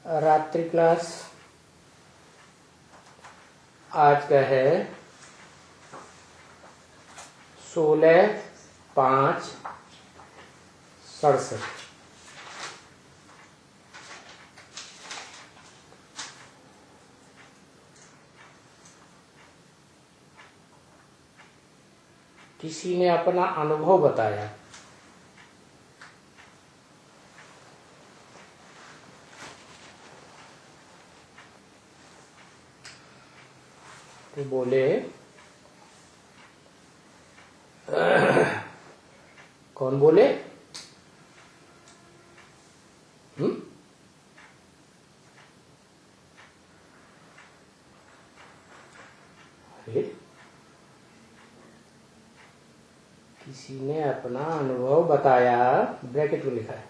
रात्रि क्लास आज का है 16/5/67। किसी ने अपना अनुभव बताया। तो बोले कौन बोले? अरे किसी ने अपना अनुभव बताया, ब्रैकेट में लिखा है।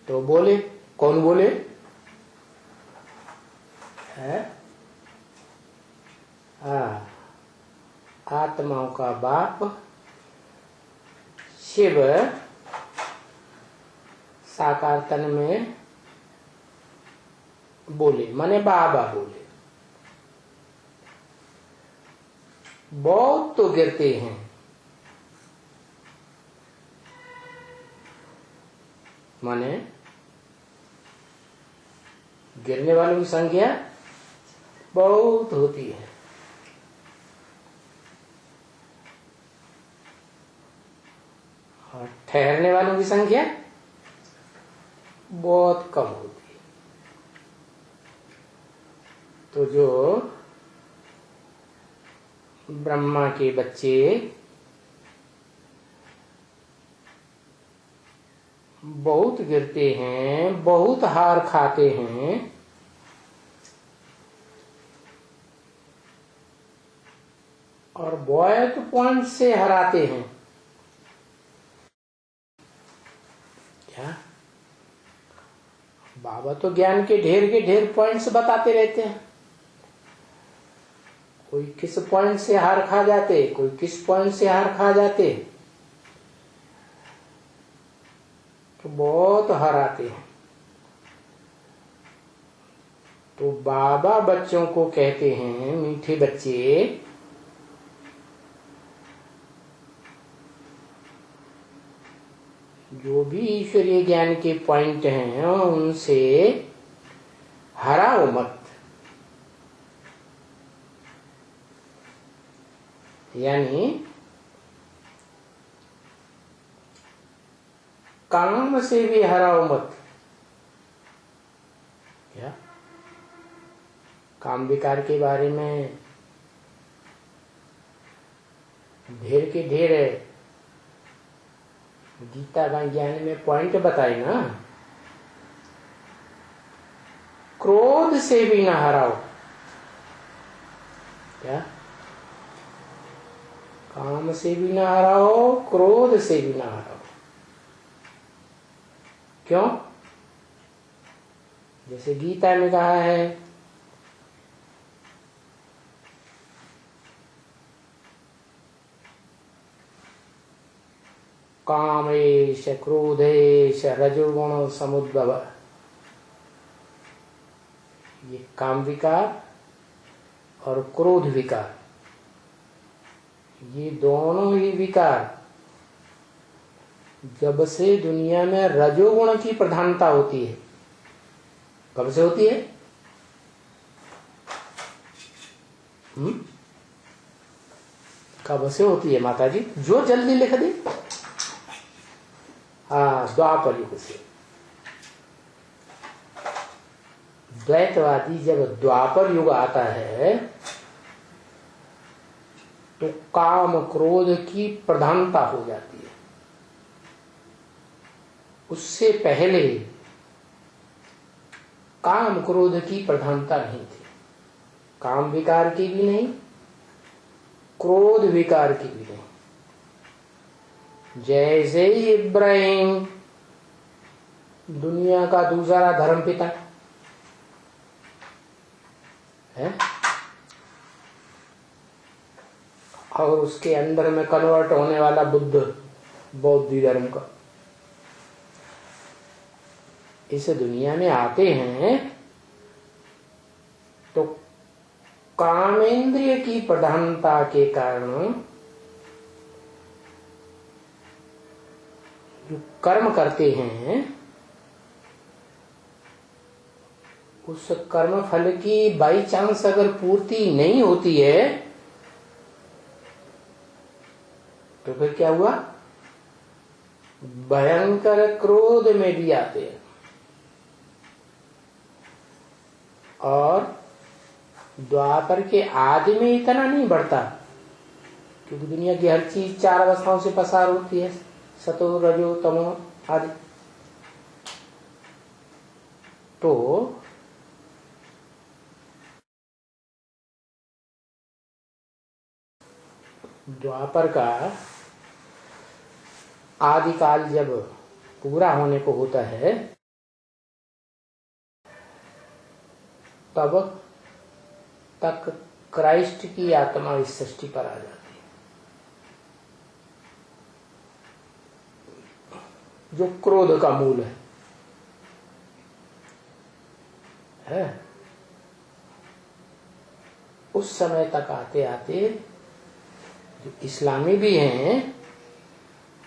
तो बोले कौन बोले? है आत्माओं का बाप शिव साकार तन में बोले, माने बाबा बोले। बहुत तो गिरते हैं, माने गिरने वालों की संख्या बहुत होती है, और ठहरने वालों की संख्या बहुत कम होती है। तो जो ब्रह्मा के बच्चे बहुत गिरते हैं, बहुत हार खाते हैं, और बहुत पॉइंट से हराते हैं। क्या बाबा तो ज्ञान के ढेर पॉइंट्स बताते रहते हैं। कोई किस पॉइंट से हार खा जाते, कोई किस पॉइंट से हार खा जाते, तो बहुत हराते हैं। तो बाबा बच्चों को कहते हैं, मीठे बच्चे, जो भी ईश्वरीय ज्ञान के पॉइंट हैं उनसे हराओ मत। यानी काम से भी हराओ मत। क्या काम विकार के बारे में ढेर के ढेर है, गीता का ज्ञान में पॉइंट बताए ना। क्रोध से भी ना हराओ। क्या काम से भी ना हराओ, क्रोध से भी ना हराओ। क्यों? जैसे गीता में कहा है, कामेश क्रोधेश रजोगुण समुद्भव। ये काम विकार और क्रोध विकार, ये दोनों ही विकार जब से दुनिया में रजोगुण की प्रधानता होती है, कब से होती है? कब से होती है माता जी? जो जल्दी लिख दे। द्वापर युग से। द्वैतवादी जब द्वापर युग आता है तो काम क्रोध की प्रधानता हो जाती है। उससे पहले काम क्रोध की प्रधानता नहीं थी। काम विकार की भी नहीं, क्रोध विकार की भी नहीं। जैसे ही इब्राहिम दुनिया का दूसरा धर्म पिता है, और उसके अंदर में कन्वर्ट होने वाला बुद्ध बौद्ध धर्म का, इस दुनिया में आते हैं तो कामेंद्रिय की प्रधानता के कारण जो कर्म करते हैं उस कर्म फल की बाई चांस अगर पूर्ति नहीं होती है तो फिर क्या हुआ, भयंकर क्रोध में भी आते हैं और द्वापर के आदि में इतना नहीं बढ़ता क्योंकि दुनिया की हर चीज 4 अवस्थाओं से पसार होती है, सतो रजो तमो आदि। तो द्वापर का आदि काल जब पूरा होने को होता है तब तक क्राइस्ट की आत्मा इस सृष्टि पर आ जाती है जो क्रोध का मूल है। उस समय तक आते आते जो इस्लामी भी हैं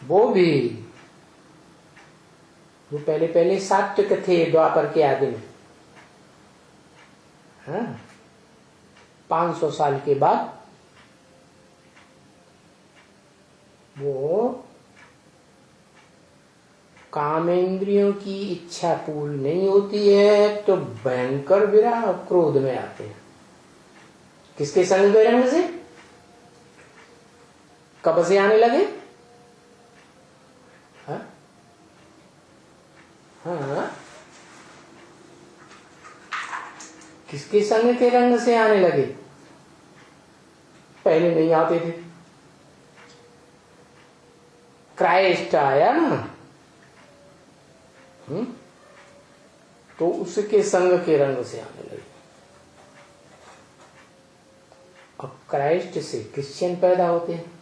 वो भी जो पहले पहले सात्विक थे द्वापर के आदि में, 500 साल के बाद वो कामेंद्रियों की इच्छा पूर्ण नहीं होती है तो भयंकर विरह क्रोध में आते हैं। किसके संग रंग से, कब से आने लगे? हाँ, किसके संग के रंग से आने लगे? पहले नहीं आते थे, क्राइस्ट आया ना, तो उसके संग के रंग से आने लगे। अब क्राइस्ट से क्रिश्चियन पैदा होते हैं,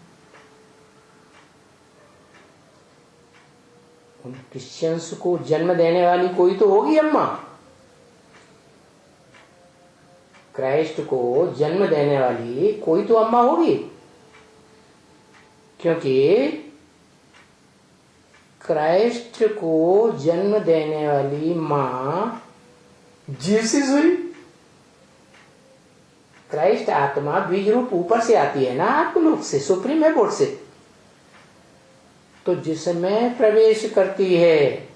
उन क्रिश्चियंस को जन्म देने वाली कोई तो होगी अम्मा, क्राइस्ट को जन्म देने वाली कोई तो अम्मा होगी, क्योंकि क्राइस्ट को जन्म देने वाली मां जीसस हुई। क्राइस्ट आत्मा बीज रूप ऊपर से आती है ना, आत्मलोक से, सुप्रीम एबोर्ड से, तो जिसमें प्रवेश करती है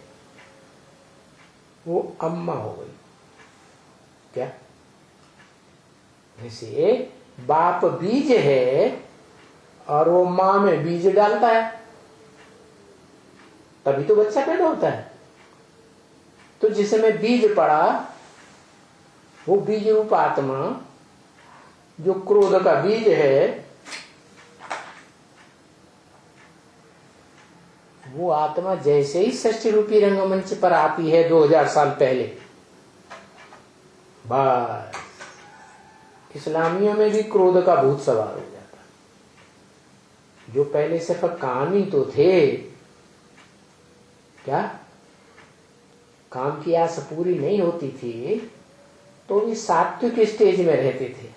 वो अम्मा हो गई। क्या? जैसे बाप बीज है और वो मां में बीज डालता है तभी तो बच्चा पैदा होता है। तो जिसमें बीज पड़ा वो बीज रूप आत्मा जो क्रोध का बीज है वो आत्मा जैसे ही षष्ठी रूपी रंगमंच पर आती है 2000 साल पहले, बस इस्लामियों में भी क्रोध का भूत सवार हो जाता। जो पहले सिर्फ कामी तो थे, क्या काम की आस पूरी नहीं होती थी तो भी सात्विक स्टेज में रहते थे।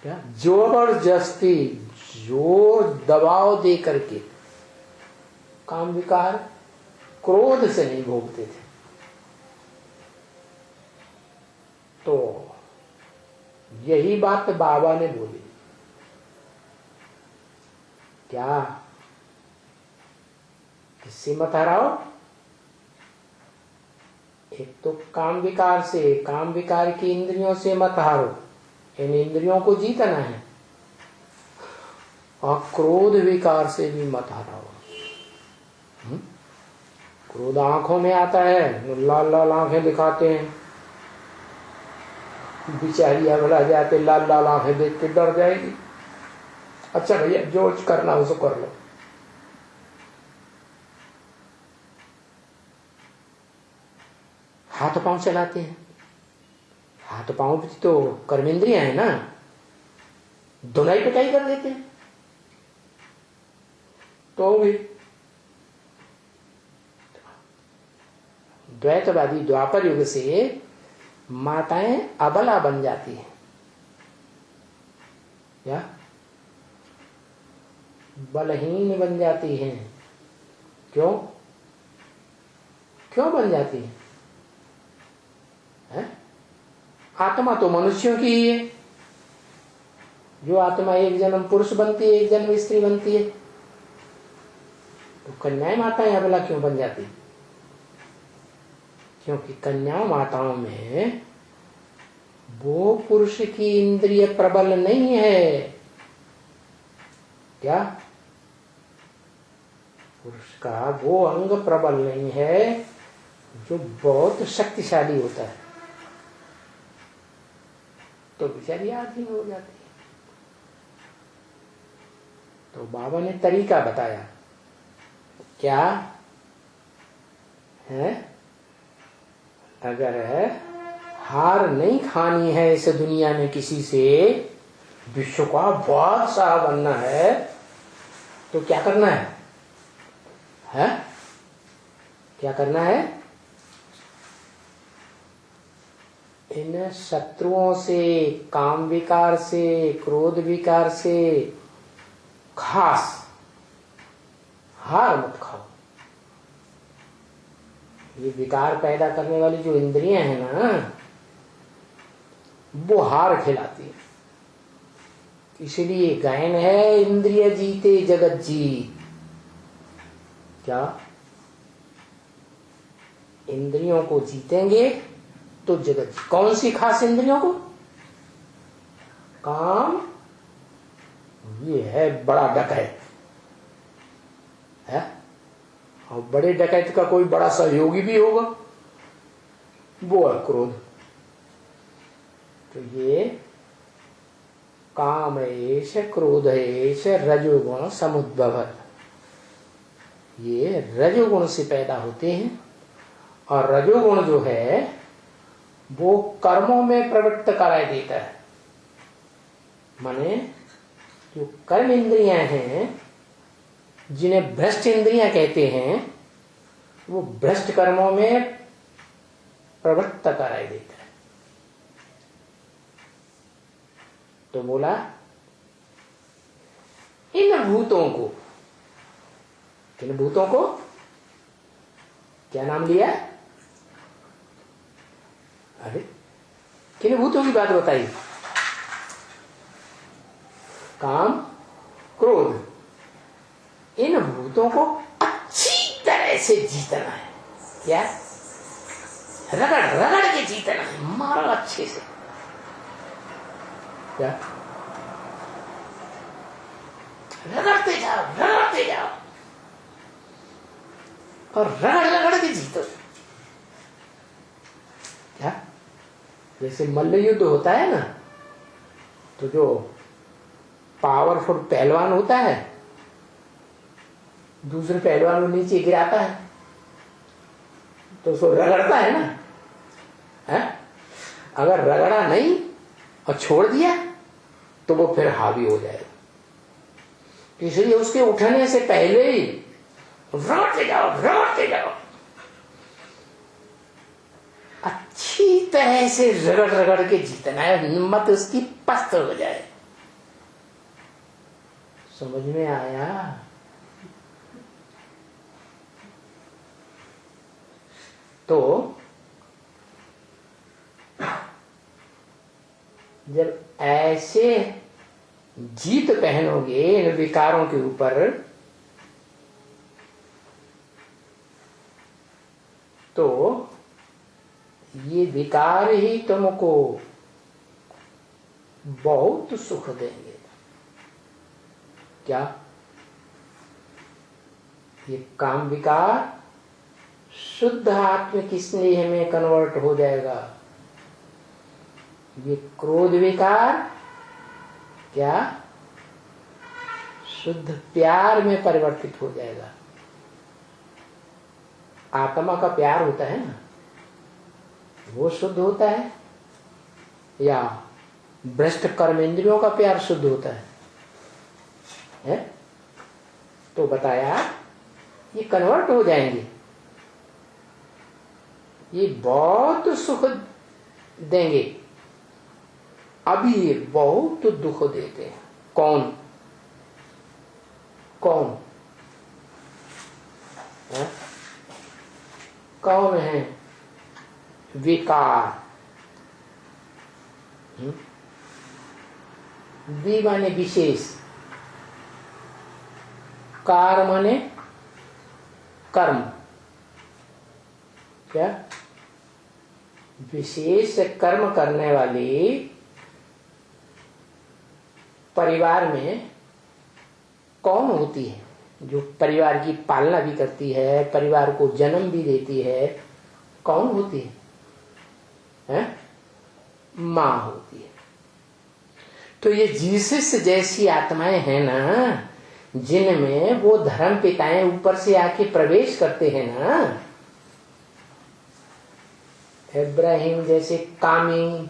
क्या जबरदस्ती जोर दबाव दे करके काम विकार क्रोध से नहीं भोगते थे। तो यही बात बाबा ने बोली, क्या किससे मत हराओ? एक तो काम विकार से, काम विकार की इंद्रियों से मत हारो, इन इंद्रियों को जीतना है, और क्रोध विकार से भी मत हराओ। क्रोध आंखों में आता है, लाल लाल आंखें दिखाते हैं, बिचारी अगला जाते लाल लाल आंखें देख के डर जाएगी। अच्छा भैया जो करना उसको कर लो। हाथ पांव चलाते हैं, हाथ पांव भी तो कर्मेंद्रियां है ना, धुलाई पिटाई कर देते हैं तो भी द्वैतवादी द्वापर युग से माताएं अबला बन जाती हैं, या बलहीन बन जाती हैं। क्यों क्यों बन जाती हैं? आत्मा तो मनुष्यों की ही है। जो आत्मा एक जन्म पुरुष बनती है, एक जन्म स्त्री बनती है, तो कन्याएं माताएं अबला क्यों बन जाती? क्योंकि कन्या माताओं में वो पुरुष की इंद्रिय प्रबल नहीं है। क्या? पुरुष का वो अंग प्रबल नहीं है जो बहुत शक्तिशाली होता है, तो बेचारी आधीन हो जाती है। तो बाबा ने तरीका बताया। क्या है? अगर हार नहीं खानी है इस दुनिया में किसी से, विश्व का बादशाह बनना है, तो क्या करना है? क्या करना है? इन शत्रुओं से, काम विकार से, क्रोध विकार से खास हार मत खाओ। ये विकार पैदा करने वाली जो इंद्रियां हैं ना, वो हार खिलाती है। इसलिए गायन है, इंद्रिय जीते जगत जीत। क्या? इंद्रियों को जीतेंगे तो जगत जीत। कौन सी खास इंद्रियों को? काम, ये है बड़ा डकैत है, और बड़े डकैत का कोई बड़ा सहयोगी भी होगा, वो है क्रोध। तो ये काम एष क्रोध एष रजोगुण समुद्भव, ये रजोगुण से पैदा होते हैं। और रजोगुण जो है वो कर्मों में प्रवृत्त कराई देता है। माने जो कर्म इंद्रियां हैं, जिन्हें भ्रष्ट इंद्रियां कहते हैं, वो भ्रष्ट कर्मों में प्रवृत्त कराई देता है। तो बोला इन भूतों को, किन भूतों को क्या नाम लिया? अरे किन भूतों की बात बताई? काम, क्रोध, इन भूतों को अच्छी तरह से जीतना है। क्या? रगड़ रगड़ के जीतना है, मारो अच्छे से। क्या? रगड़ते जाओ, रगड़ते जाओ, और रगड़ रगड़ के जीतो। क्या? जैसे मल्ल युद्ध होता है ना, तो जो पावरफुल पहलवान होता है, दूसरे पहलवान को नीचे गिराता है, तो उसको रगड़ता है ना, है? अगर रगड़ा नहीं और छोड़ दिया तो वो फिर हावी हो जाएगा। इसलिए उसके उठने से पहले ही रगड़ते जाओ, रगड़ते जाओ, अच्छी तरह से रगड़ रगड़ के जीतना है, हिम्मत उसकी पस्त हो जाए। समझ में आया? तो जब ऐसे जीत पहनोगे इन विकारों के ऊपर, तो ये विकार ही तुमको बहुत सुख देंगे। क्या? ये काम विकार शुद्ध आत्मिक स्नेह में कन्वर्ट हो जाएगा। ये क्रोध विकार क्या? शुद्ध प्यार में परिवर्तित हो जाएगा। आत्मा का प्यार होता है ना, वो शुद्ध होता है, या भ्रष्ट कर्मेंद्रियों का प्यार शुद्ध होता है? तो बताया ये कन्वर्ट हो जाएंगे। ये बहुत सुख देंगे, अभी ये बहुत दुख देते हैं। कौन कौन है? कौन है? विकार। वि माने विशेष, कार माने कर्म। क्या? विशेष कर्म करने वाली परिवार में कौन होती है? जो परिवार की पालना भी करती है, परिवार को जन्म भी देती है, कौन होती है? मां होती है। तो ये जीसस जैसी आत्माएं हैं ना, जिनमें वो धर्म पिताएं ऊपर से आके प्रवेश करते हैं ना, इब्राहिम जैसे कामी,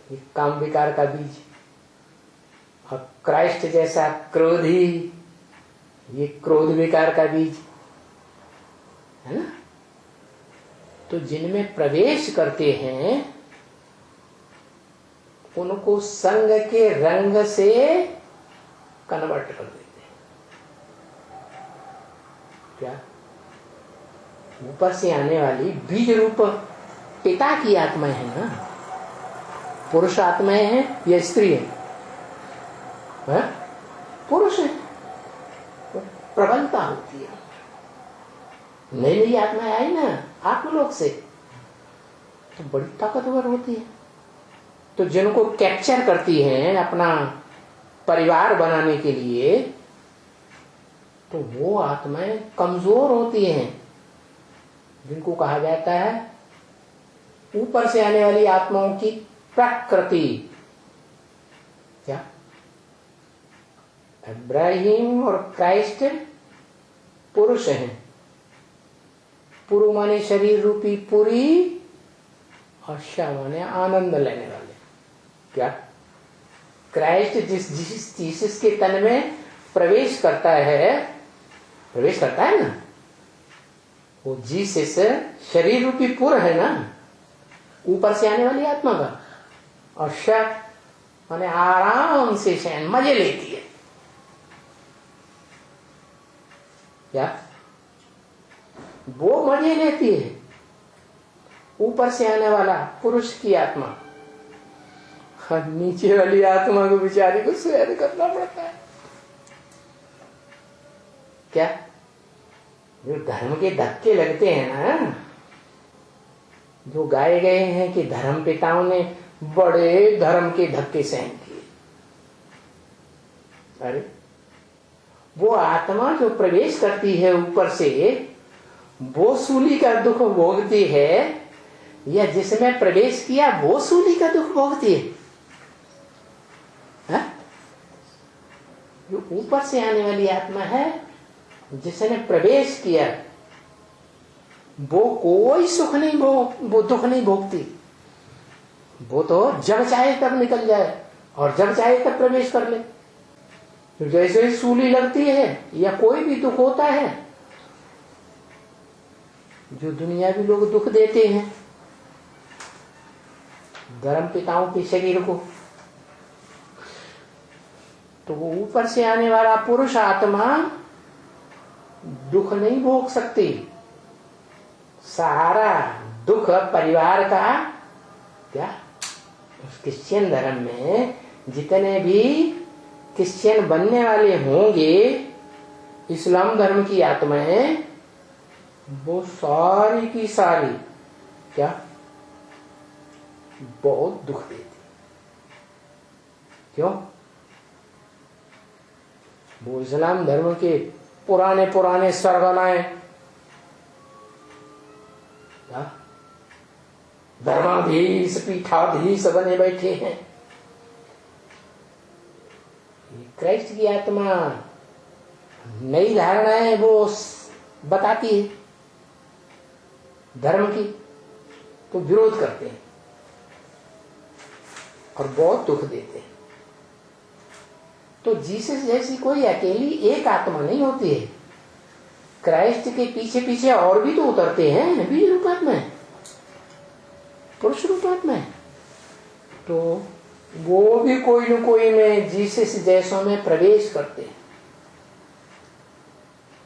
ये काम विकार का बीज, और क्राइस्ट जैसा क्रोधी, ये क्रोध विकार का बीज है ना। तो जिनमें प्रवेश करते हैं उनको संग के रंग से कन्वर्ट कर देते हैं। क्या? ऊपर से आने वाली बीज रूप पिता की आत्माएं है ना, पुरुष आत्माएं हैं या स्त्री है? पुरुष है। प्रबलता होती है। नई नई आत्माएं आई ना आत्मलोक से, तो बड़ी ताकतवर होती है। तो जिनको कैप्चर करती हैं अपना परिवार बनाने के लिए, तो वो आत्माएं कमजोर होती हैं, जिनको कहा जाता है ऊपर से आने वाली आत्माओं की प्रकृति। क्या? इब्राहिम और क्राइस्ट पुरुष हैं। पुरु माने शरीर रूपी पुरी, और शा माने आनंद लेने वाले। क्या? क्राइस्ट जिस जीसस के तन में प्रवेश करता है ना, वो जीसस शरीर रूपी पुर है ना, ऊपर से आने वाली आत्मा का, और शा माने आराम से शयन मजे लेती है। क्या? वो मजे लेती है ऊपर से आने वाला पुरुष की आत्मा, और नीचे वाली आत्मा को बेचारी को सहन करना पड़ता है। क्या? जो धर्म के धक्के लगते हैं ना, जो गाए गए हैं कि धर्म पिताओं ने बड़े धर्म के धक्के सहन किए, अरे वो आत्मा जो प्रवेश करती है ऊपर से, वो सूली का दुख भोगती है, या जिसमें प्रवेश किया वो सूली का दुख भोगती है? जो ऊपर से आने वाली आत्मा है, जिसने प्रवेश किया, वो कोई सुख नहीं वो दुख नहीं भोगती। वो तो जब चाहे तब निकल जाए और जब चाहे तब प्रवेश कर ले। तो जैसे ही सूली लगती है या कोई भी दुख होता है, जो दुनियावी लोग दुख देते हैं धर्म पिताओं के शरीर को, तो वो ऊपर से आने वाला पुरुष आत्मा दुख नहीं भोग सकती। सारा दुख परिवार का, क्या क्रिश्चियन धर्म में जितने भी क्रिश्चियन बनने वाले होंगे, इस्लाम धर्म की आत्माएं, वो सारी की सारी क्या बहुत दुख देती। क्यों? वो इस्लाम धर्म के पुराने पुराने सरगनाए, धर्माधीश पीठाधीश बने बैठे हैं। क्राइस्ट की आत्मा नई धारणाएं वो बताती है धर्म की, तो विरोध करते हैं और बहुत दुख देते हैं। तो जीसस जैसी कोई अकेली एक आत्मा नहीं होती है। क्राइस्ट के पीछे पीछे और भी तो उतरते हैं बीज रूपात्मा में, पुरुष रूपात्मा में, तो वो भी कोई न कोई में जीसस जैसों में प्रवेश करते हैं।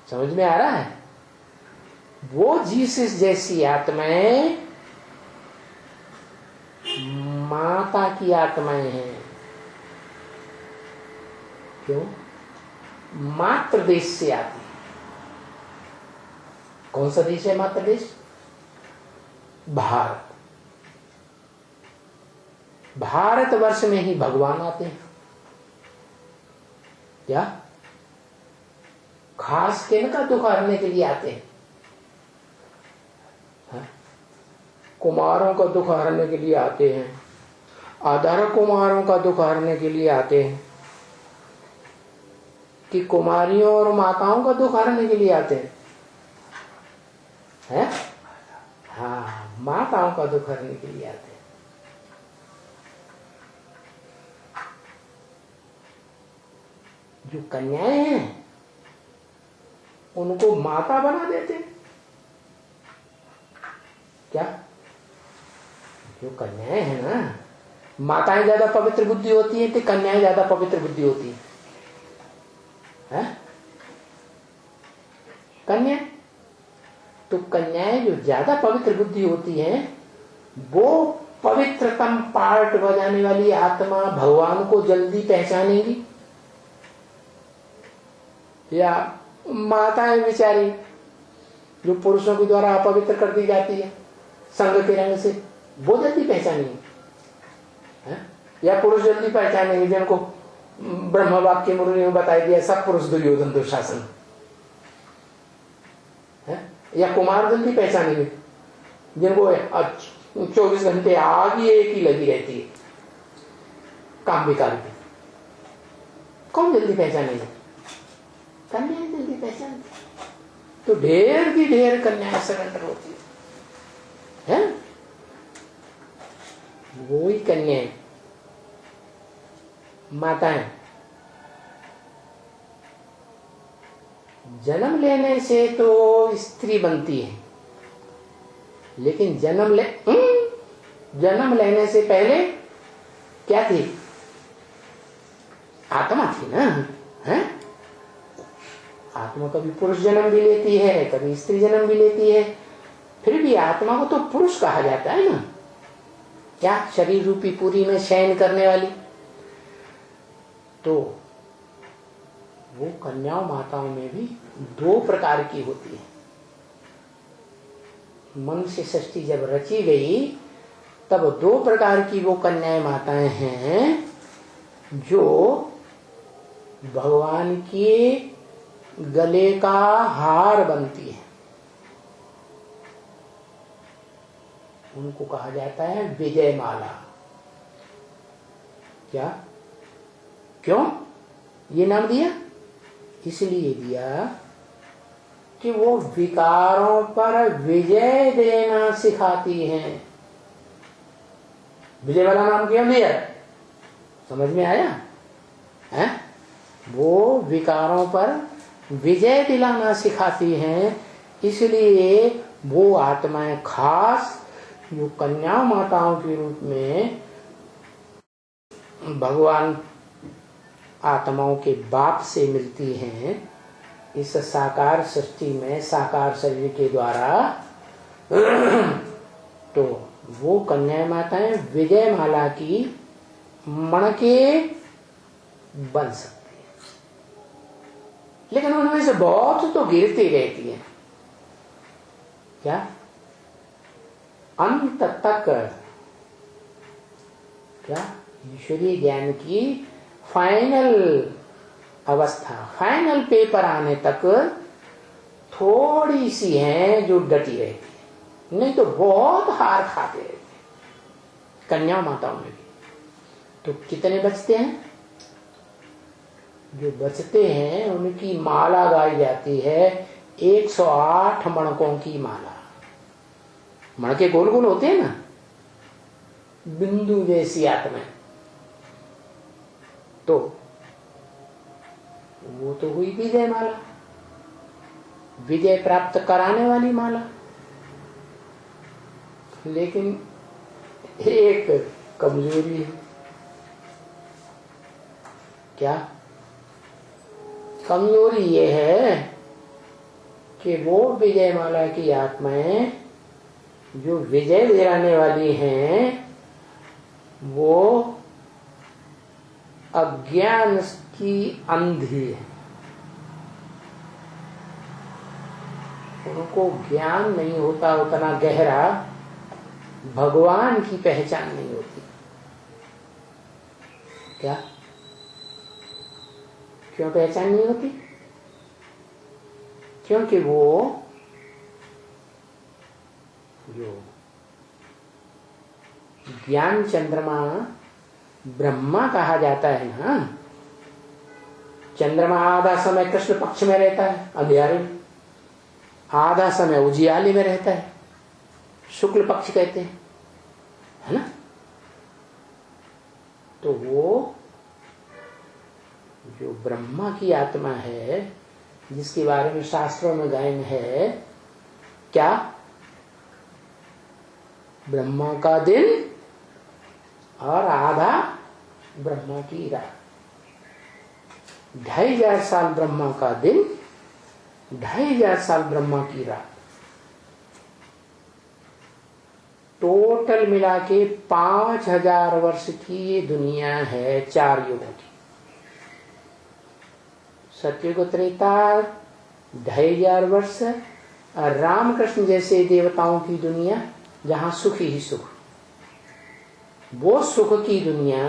समझ में आ रहा है? वो जीसस जैसी आत्माएं माता की आत्माएं हैं। क्यों? मातृ देश से आती है। कौन सा देश है मातृ देश? भारत। भारतवर्ष में ही भगवान आते हैं। क्या? खास किनका दुख हरने के लिए आते हैं? कुमारों का दुख हरने के लिए आते हैं, अधर कुमारों का दुख हरने के लिए आते हैं, कि कुमारियों और माताओं का दुख हरने के लिए आते हैं? हाँ, माताओं का दुख हरने के लिए आते हैं। जो कन्याएं हैं उनको माता बना देते हैं। क्या? जो कन्याएं हैं ना, माताएं ज्यादा पवित्र बुद्धि होती है कि कन्याएं ज्यादा पवित्र बुद्धि होती है? कन्या तो कन्याएं जो ज्यादा पवित्र बुद्धि होती हैं वो पवित्रतम पार्ट बजाने वाली आत्मा भगवान को जल्दी पहचानेगी, या माताएं बेचारी जो पुरुषों के द्वारा अपवित्र कर दी जाती है संग के रंग से, वो जल्दी पहचानेंगे? या पुरुष जल्दी पहचानेंगे जिनको ब्रह्म वाक्य मुरली में बताया गया सब पुरुष दुर्योधन दुशासन? या कुमार जल्दी पहचानेंगे जिनको 24 घंटे आग ही एक ही लगी रहती है काम विकार की? कौन जल्दी पहचानेंगे? कन्याएं जल्दी पहचानती। तो ढेर की ढेर कन्याएं सरेंडर होती है? वो ही कन्याएं माताएं जन्म लेने से तो स्त्री बनती है, लेकिन जन्म लेने से पहले क्या थी? आत्मा थी ना। है? आत्मा कभी पुरुष जन्म भी लेती है, कभी स्त्री जन्म भी लेती है, फिर भी आत्मा को तो पुरुष कहा जाता है ना। क्या? शरीर रूपी पुरी में शयन करने वाली। तो वो कन्याओं माताओं में भी दो प्रकार की होती है। मन से सृष्टि जब रची गई तब दो प्रकार की वो कन्याएं माताएं हैं जो भगवान के गले का हार बनती है। उनको कहा जाता है विजय माला। क्या? क्यों ये नाम दिया? इसलिए दिया कि वो विकारों पर विजय देना सिखाती हैं। विजय वाला नाम क्यों दिया? समझ में आया? है? वो विकारों पर विजय दिलाना सिखाती हैं, इसलिए वो आत्माएं खास जो कन्या माताओं के रूप में भगवान आत्माओं के बाप से मिलती हैं इस साकार सृष्टि में साकार शरीर के द्वारा। तो वो कन्या माताएं विजय माला की मणके बन सकती है, लेकिन उनमें से बहुत तो गिरती रहती है। क्या? अंत तक क्या ईश्वरीय ज्ञान की फाइनल अवस्था, फाइनल पेपर आने तक थोड़ी सी हैं जो डटी रहती है, नहीं तो बहुत हार खाते रहते हैं कन्या माताओं में भी। तो कितने बचते हैं? जो बचते हैं उनकी माला गाई जाती है 108 मणकों की माला। मणके गोल गोल होते हैं ना, बिंदु जैसी आत्मा। तो वो तो हुई विजय माला। विजय प्राप्त कराने वाली माला। लेकिन एक कमजोरी है। क्या कमजोरी ये है कि वो विजय माला की आत्माएं जो विजय दिलाने वाली हैं, वो अज्ञान की अंधी है। उनको ज्ञान नहीं होता उतना गहरा, भगवान की पहचान नहीं होती। क्या क्यों पहचान नहीं होती? क्योंकि वो जो ज्ञान चंद्रमा ब्रह्मा कहा जाता है ना, चंद्रमा आधा समय कृष्ण पक्ष में रहता है अंधियारे में, आधा समय उजियाले में रहता है, शुक्ल पक्ष कहते हैं, है ना। तो वो जो ब्रह्मा की आत्मा है, जिसके बारे में शास्त्रों में गायन है, क्या ब्रह्मा का दिन और आधा ब्रह्मा की रात। 2500 साल ब्रह्मा का दिन, 2500 साल ब्रह्मा की रात, टोटल मिला के 5000 वर्ष की ये दुनिया है, 4 युगों की। सतयुग, त्रेता 2500 वर्ष, और रामकृष्ण जैसे देवताओं की दुनिया जहां सुख ही सुख। वो सुख की दुनिया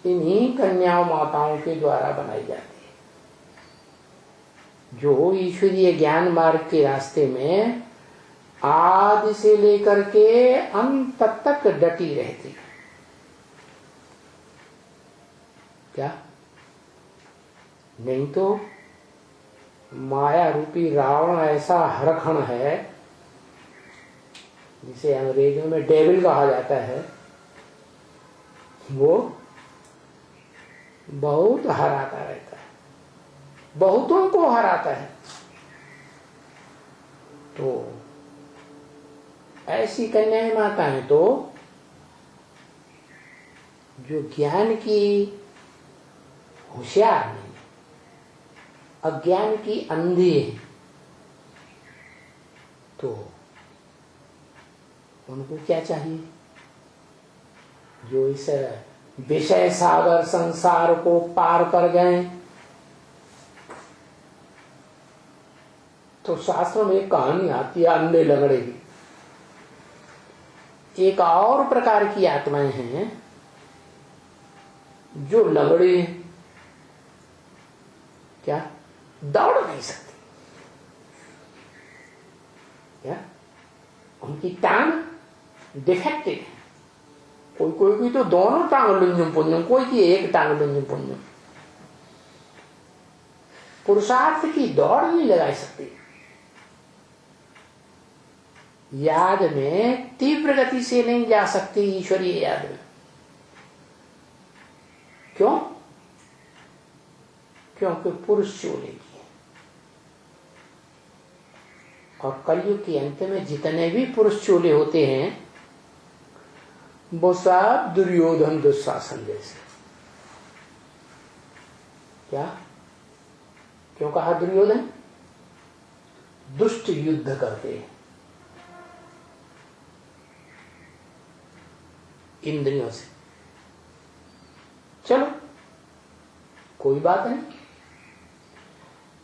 इन्हीं कन्याओं माताओं के द्वारा बनाई जाती है, जो ईश्वरीय ज्ञान मार्ग के रास्ते में आदि से लेकर के अंत तक डटी रहती है। क्या नहीं तो माया रूपी रावण ऐसा हरखण है, जिसे अंग्रेजों में डेविल कहा जाता है, वो बहुत हराता रहता है, बहुतों को हराता है। तो ऐसी कन्याएं माताएं तो जो ज्ञान की होशियार नहीं, अज्ञान की अंधी है, तो उनको क्या चाहिए? जो इस विषय सागर संसार को पार कर गए, तो शास्त्रों में एक कहानी आती है अंधे लंगड़े की। एक और प्रकार की आत्माएं हैं जो लंगड़े हैं, क्या दौड़ नहीं सकती, क्या उनकी टांग डिफेक्टेड है। कोई कोई की तो दोनों टांग लुंजुम पुंजुम, कोई की एक टांग लुंजुम पुंजुम। पुरुषार्थ की दौड़ नहीं लगा सकती, याद में तीव्र गति से नहीं जा सकती ईश्वरीय याद में। क्यों? क्योंकि पुरुष चोले की है। और कलयुग के अंत में जितने भी पुरुष चोले होते हैं, वो सब दुर्योधन दुशासन जैसे। क्या क्यों कहा दुर्योधन? दुष्ट युद्ध करते हैं इंद्रियों से। चलो कोई बात नहीं,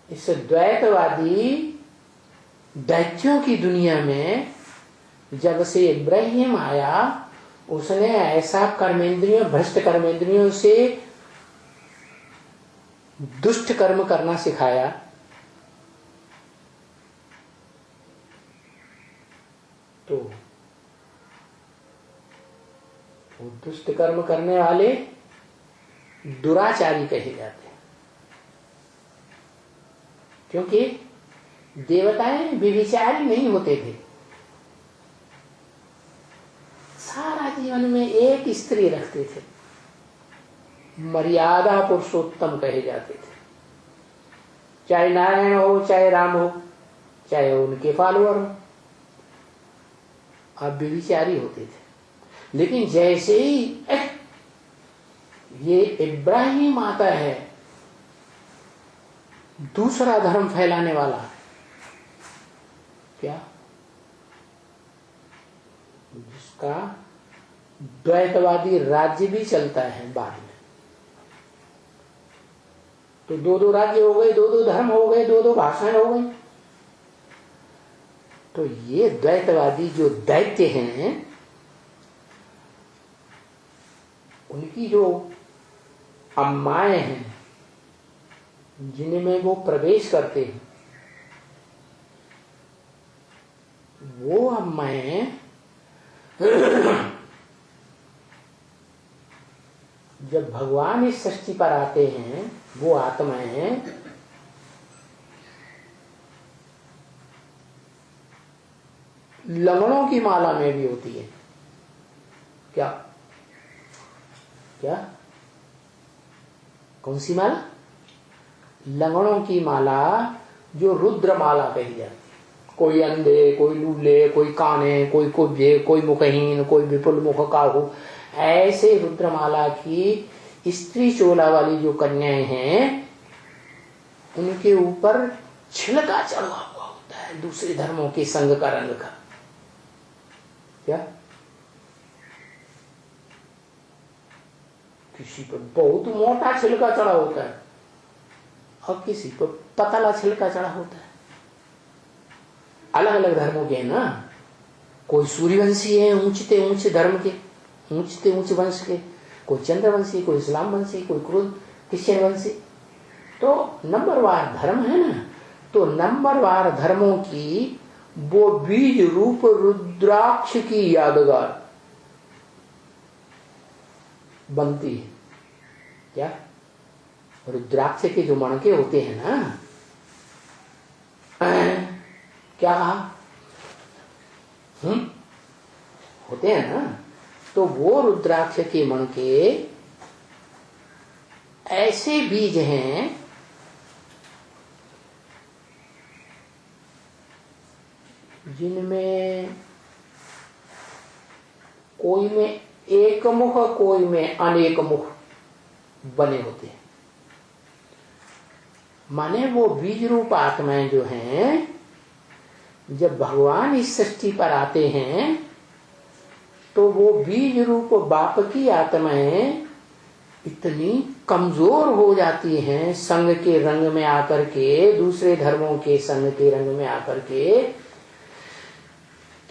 इस द्वैतवादी दैत्यों की दुनिया में जब से इब्राहिम आया, उसने ऐसा कर्मेंद्रियों, भ्रष्ट कर्मेंद्रियों से दुष्ट कर्म करना सिखाया, तो वो दुष्ट कर्म करने वाले दुराचारी कहे जाते हैं। क्योंकि देवताएं व्यभिचारी नहीं होते थे, सारा जीवन में एक स्त्री रखते थे, मर्यादा पुरुषोत्तम कहे जाते थे। चाहे नारायण हो, चाहे राम हो, चाहे उनके फॉलोअर हो, अब व्यभिचारी होते थे। लेकिन जैसे ही ये इब्राहिम आता है, दूसरा धर्म फैलाने वाला, क्या, जिसका द्वैतवादी राज्य भी चलता है बाद में, तो दो दो राज्य हो गए, दो दो धर्म हो गए, दो दो भाषाएं हो गई। तो ये द्वैतवादी जो दैत्य हैं, उनकी जो अम्माएं हैं जिनमें वो प्रवेश करते हैं, वो अम्माएं जब भगवान इस सृष्टि पर आते हैं, वो आत्माएं लंगड़ों की माला में भी होती है। क्या क्या कौन सी माला? लंगड़ों की माला, जो रुद्र माला कही जाती है। कोई अंधे, कोई लूले, कोई काने, कोई कुब्जे, कोई मुखहीन, कोई विपुल मुख का हो, ऐसे रुद्रमाला की स्त्री चोला वाली जो कन्याएं हैं, उनके ऊपर छिलका चढ़ा हुआ होता है दूसरे धर्मों के संग का, रंग का। क्या किसी पर बहुत मोटा छिलका चढ़ा होता है और किसी पर पतला छिलका चढ़ा होता है। अलग अलग धर्मों के ना, कोई सूर्यवंशी है, ऊंचते ऊंचे धर्म के, ऊंचते ऊंचे वंश के, कोई चंद्रवंशी, कोई इस्लाम वंशी, कोई क्रिश्चियन वंशी। तो नंबरवार धर्म है ना, तो नंबरवार धर्मों की वो बीज रूप रुद्राक्ष की यादगार बनती है। क्या? रुद्राक्ष के जो मणके होते हैं ना, क्या कहा? होते हैं ना, तो वो रुद्राक्ष के मणके ऐसे बीज हैं जिनमें कोई में एक मुख, कोई में अनेक मुख बने होते हैं। माने वो बीज रूप आत्माएं जो हैं, जब भगवान इस सृष्टि पर आते हैं तो वो बीज रूप बाप की आत्माएं इतनी कमजोर हो जाती हैं संग के रंग में आकर के, दूसरे धर्मों के संग के रंग में आकर के,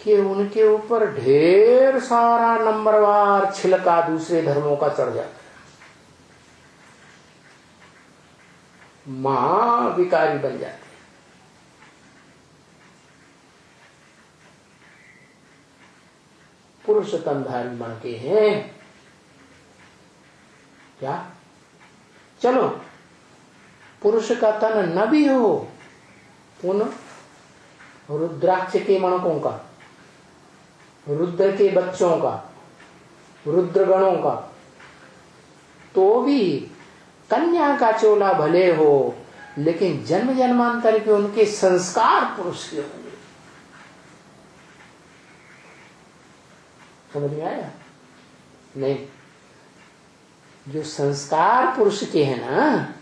कि उनके ऊपर ढेर सारा नंबरवार छिलका दूसरे धर्मों का चढ़ जाता है। महाविकारी बन जाते हैं। पुरुष तनधारी बन के हैं। क्या? चलो पुरुष का तन न भी हो, उन रुद्राक्ष के मणकों का, रुद्र के बच्चों का, रुद्रगणों का, तो भी कन्या का चोला भले हो, लेकिन जन्म जन्मांतर के उनके संस्कार पुरुष के होंगे। समझ में आया? नहीं, जो संस्कार पुरुष के हैं ना,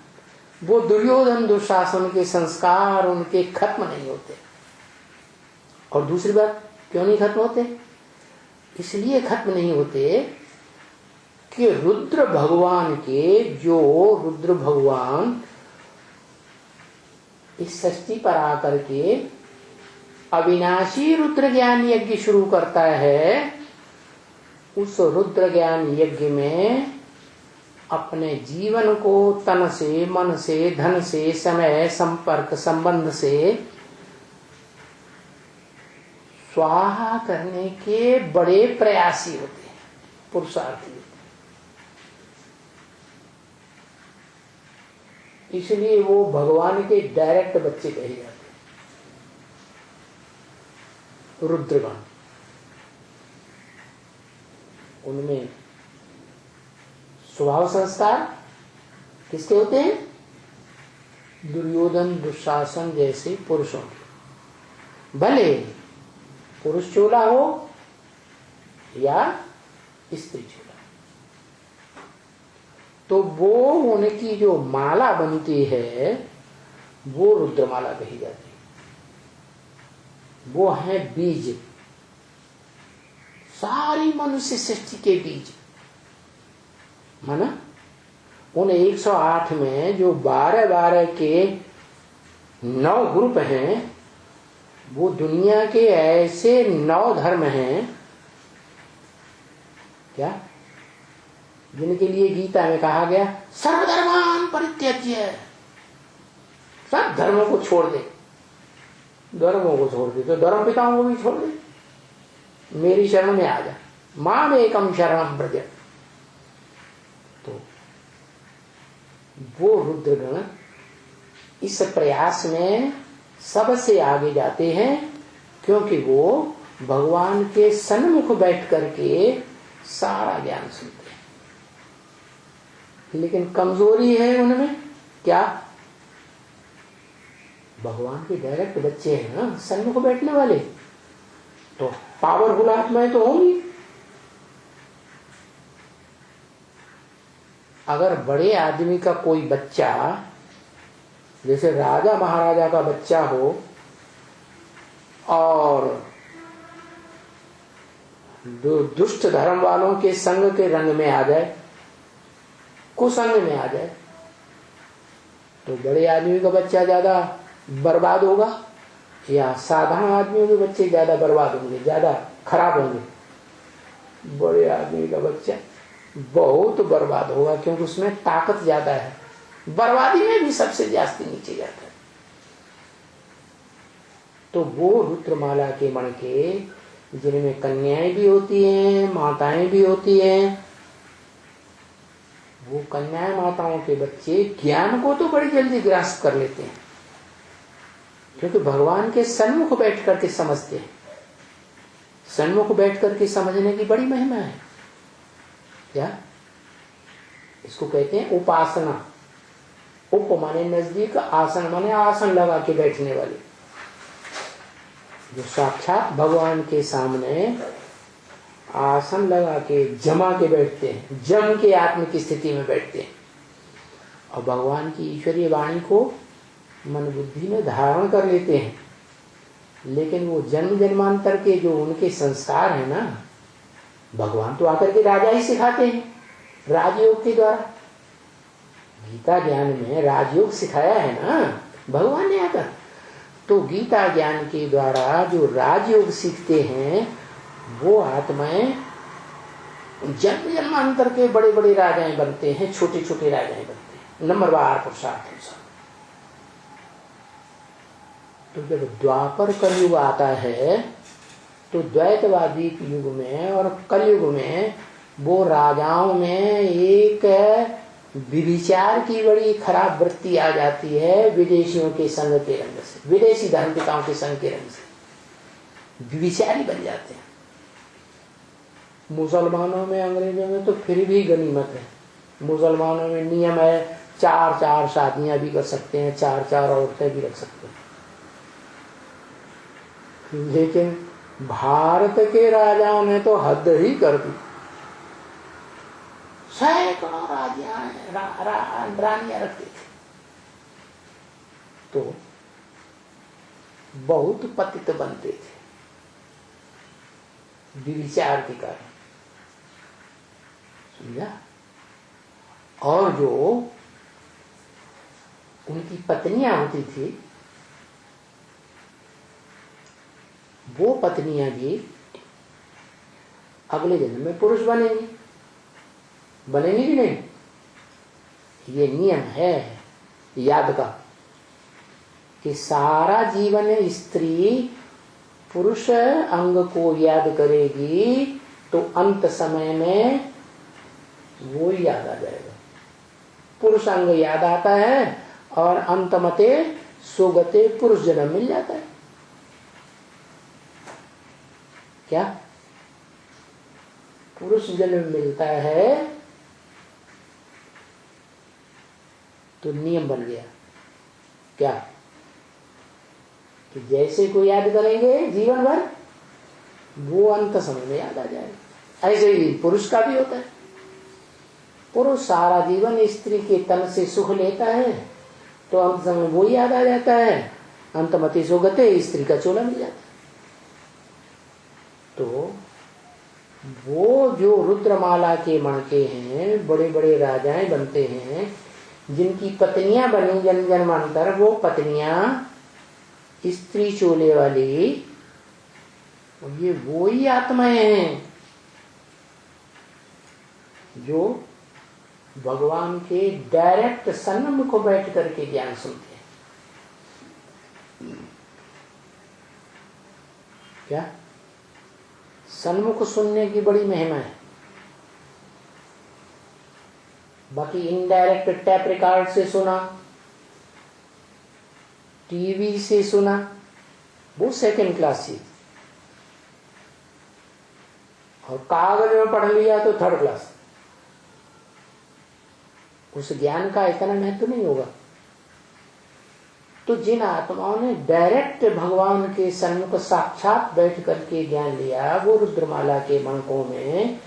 वो दुर्योधन दुशासन के संस्कार उनके खत्म नहीं होते। और दूसरी बात, क्यों नहीं खत्म होते? इसलिए खत्म नहीं होते कि रुद्र भगवान के, जो रुद्र भगवान इस सृष्टि पर आकर के अविनाशी रुद्र ज्ञान यज्ञ शुरू करता है, उस रुद्र ज्ञान यज्ञ में अपने जीवन को तन से, मन से, धन से, समय, संपर्क, संबंध से स्वाहा करने के बड़े प्रयासी होते हैं, पुरुषार्थी होते हैं। इसलिए वो भगवान के डायरेक्ट बच्चे कहे जाते हैं, रुद्रगण। उनमें स्वभाव संस्कार किसके होते हैं? दुर्योधन दुशासन जैसे पुरुषों के, भले पुरुष चोला हो या स्त्री चोला, तो वो उनकी जो माला बनती है वो रुद्रमाला कही जाती है। वो है बीज, सारी मनुष्य सृष्टि के बीज, माना उन 108 में जो 12-12 के 9 ग्रुप हैं, वो दुनिया के ऐसे 9 धर्म हैं क्या, जिनके लिए गीता में कहा गया सर्वधर्मान परित्यज्य, सब धर्मों को छोड़ दे, धर्मों को छोड़ दे तो धर्म पिताओं को भी छोड़ दे, मेरी शरण में आ जा, माम एकम शरणम ब्रज। तो वो रुद्रगण इस प्रयास में सबसे आगे जाते हैं, क्योंकि वो भगवान के सन्मुख बैठ करके सारा ज्ञान सुनते हैं। लेकिन कमजोरी है उनमें क्या, भगवान के डायरेक्ट बच्चे हैं ना सन्मुख बैठने वाले, तो पावरफुल आत्माएं तो होंगी। अगर बड़े आदमी का कोई बच्चा, जैसे राजा महाराजा का बच्चा हो और दुष्ट धर्म वालों के संग के रंग में आ जाए, कुसंग में आ जाए, तो बड़े आदमी का बच्चा ज्यादा बर्बाद होगा या साधारण आदमियों के बच्चे ज्यादा बर्बाद होंगे, ज्यादा खराब होंगे? बड़े आदमी का बच्चा बहुत बर्बाद होगा, क्योंकि उसमें ताकत ज्यादा है, बर्बादी में भी सबसे ज्यादा नीचे जाता है। तो वो रुद्रमाला के मण के, जिनमें कन्याएं भी होती हैं, माताएं भी होती हैं, वो कन्याएं माताओं के बच्चे ज्ञान को तो बड़ी जल्दी ग्रास्प कर लेते हैं, क्योंकि भगवान के सन्मुख बैठ करके समझते हैं। सन्मुख बैठ करके समझने की बड़ी महिमा है। क्या इसको कहते हैं उपासना। उप माने नजदीक, आसन माने आसन लगा के बैठने वाले, जो साक्षात भगवान के सामने आसन लगा के जमा के बैठते हैं, जम के आत्म की स्थिति में बैठते हैं और भगवान की ईश्वरीय वाणी को मन बुद्धि में धारण कर लेते हैं। लेकिन वो जन्म जन्मांतर के जो उनके संस्कार है ना, भगवान तो आकर के राजा ही सिखाते हैं राजयोग के द्वारा। गीता ज्ञान में राजयोग सिखाया है ना भगवान ने आकर। तो गीता ज्ञान के द्वारा जो राजयोग सीखते हैं वो आत्माएं जन्म जन्मांतर के बड़े बड़े राजाएं बनते हैं, छोटे छोटे राजाएं बनते हैं, नंबरवार पुरुषार्थ अनुसार। तो जब द्वापर कलयुग आता है तो द्वैतवादी युग में और कलयुग में वो राजाओं में एक विभिचार की बड़ी खराब वृत्ति आ जाती है, विदेशियों के संग के रंग से, विदेशी धर्मपिताओं के संग के रंग से विभिचारी बन जाते हैं। मुसलमानों में, अंग्रेजों में तो फिर भी गनीमत है। मुसलमानों में नियम है 4-4 शादियां भी कर सकते हैं, 4-4 औरतें भी रख सकते हैं। लेकिन भारत के राजाओं ने तो हद ही कर दी। सैकड़ों रानियां रखते थे, तो बहुत पतित बनते थे विचार के कारण, समझा। और जो उनकी पत्नियां होती थी, वो पत्नियां भी अगले जन्म में पुरुष बनेंगी, बनेंगी कि नहीं? ये नियम है याद का कि सारा जीवन स्त्री पुरुष अंग को याद करेगी तो अंत समय में वो याद आ जाएगा। पुरुष अंग याद आता है और अंतमते सुगते पुरुष जन्म मिल जाता है। क्या पुरुष जन्म मिलता है तो नियम बन गया क्या कि जैसे को याद करेंगे जीवन भर वो अंत समय में याद आ जाएगा। ऐसे ही पुरुष का भी होता है। पुरुष सारा जीवन स्त्री के तन से सुख लेता है तो अंत समय वो याद आ जाता है। अंतमति सुगते, स्त्री का चोला मिल जाता है। तो वो जो रुद्रमाला के मणके हैं, बड़े बड़े राजाएं बनते हैं, जिनकी पत्नियां बनी जन्म जन्मांतर, वो पत्नियां स्त्री चोले वाली, ये वो ही आत्माएं हैं जो भगवान के डायरेक्ट सन्मुख को बैठ करके ज्ञान सुनते हैं। क्या सन्मुख सुनने की बड़ी महिमा है। बाकी इनडायरेक्ट टैप रिकॉर्ड से सुना, टीवी से सुना, वो सेकंड क्लास चीज, और कागज में पढ़ लिया तो थर्ड क्लास। उस ज्ञान का इतना महत्व नहीं होगा। तो जिन आत्माओं ने डायरेक्ट भगवान के सन्मुख साक्षात बैठ करके ज्ञान लिया, वो रुद्रमाला के मणकों में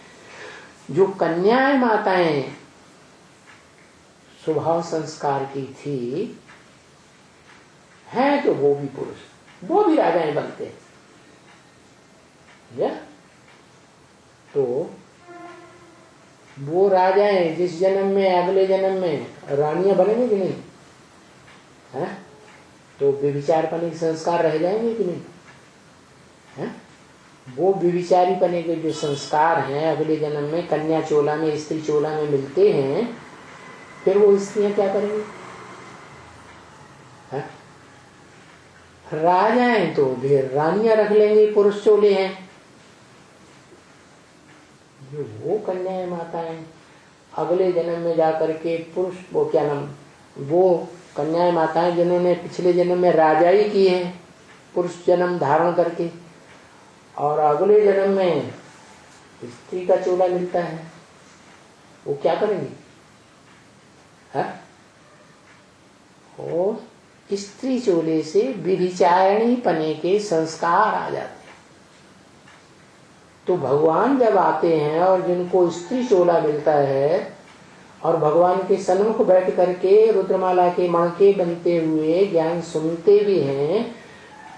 जो कन्याएं माताएं स्वभाव संस्कार की थी हैं, तो वो भी पुरुष, वो भी राजाएं बनते हैं। तो वो राजाएं जिस जन्म में अगले जन्म में रानियां बनेंगे कि नहीं है? तो व्यभिचार पने के संस्कार रह जाएंगे कि नहीं है? वो व्यभिचारी पने के जो संस्कार हैं अगले जन्म में कन्या चोला में, स्त्री चोला में मिलते हैं, फिर वो स्त्रियां क्या करेंगी? है? राजाएं तो फिर रानियां रख लेंगे, पुरुष चोले हैं। जो वो कन्याएं माताएं अगले जन्म में जाकर के पुरुष, वो क्या नाम, वो कन्याएं माताएं जिन्होंने पिछले जन्म में राजाई की है, पुरुष जन्म धारण करके, और अगले जन्म में स्त्री का चोला मिलता है, वो क्या करेंगे? है? और स्त्री चोले से व्यभिचारिणी पने के संस्कार आ जाते हैं। तो भगवान जब आते हैं और जिनको स्त्री चोला मिलता है और भगवान के सन्मुख बैठ करके रुद्रमाला के मणके बनते हुए ज्ञान सुनते भी हैं,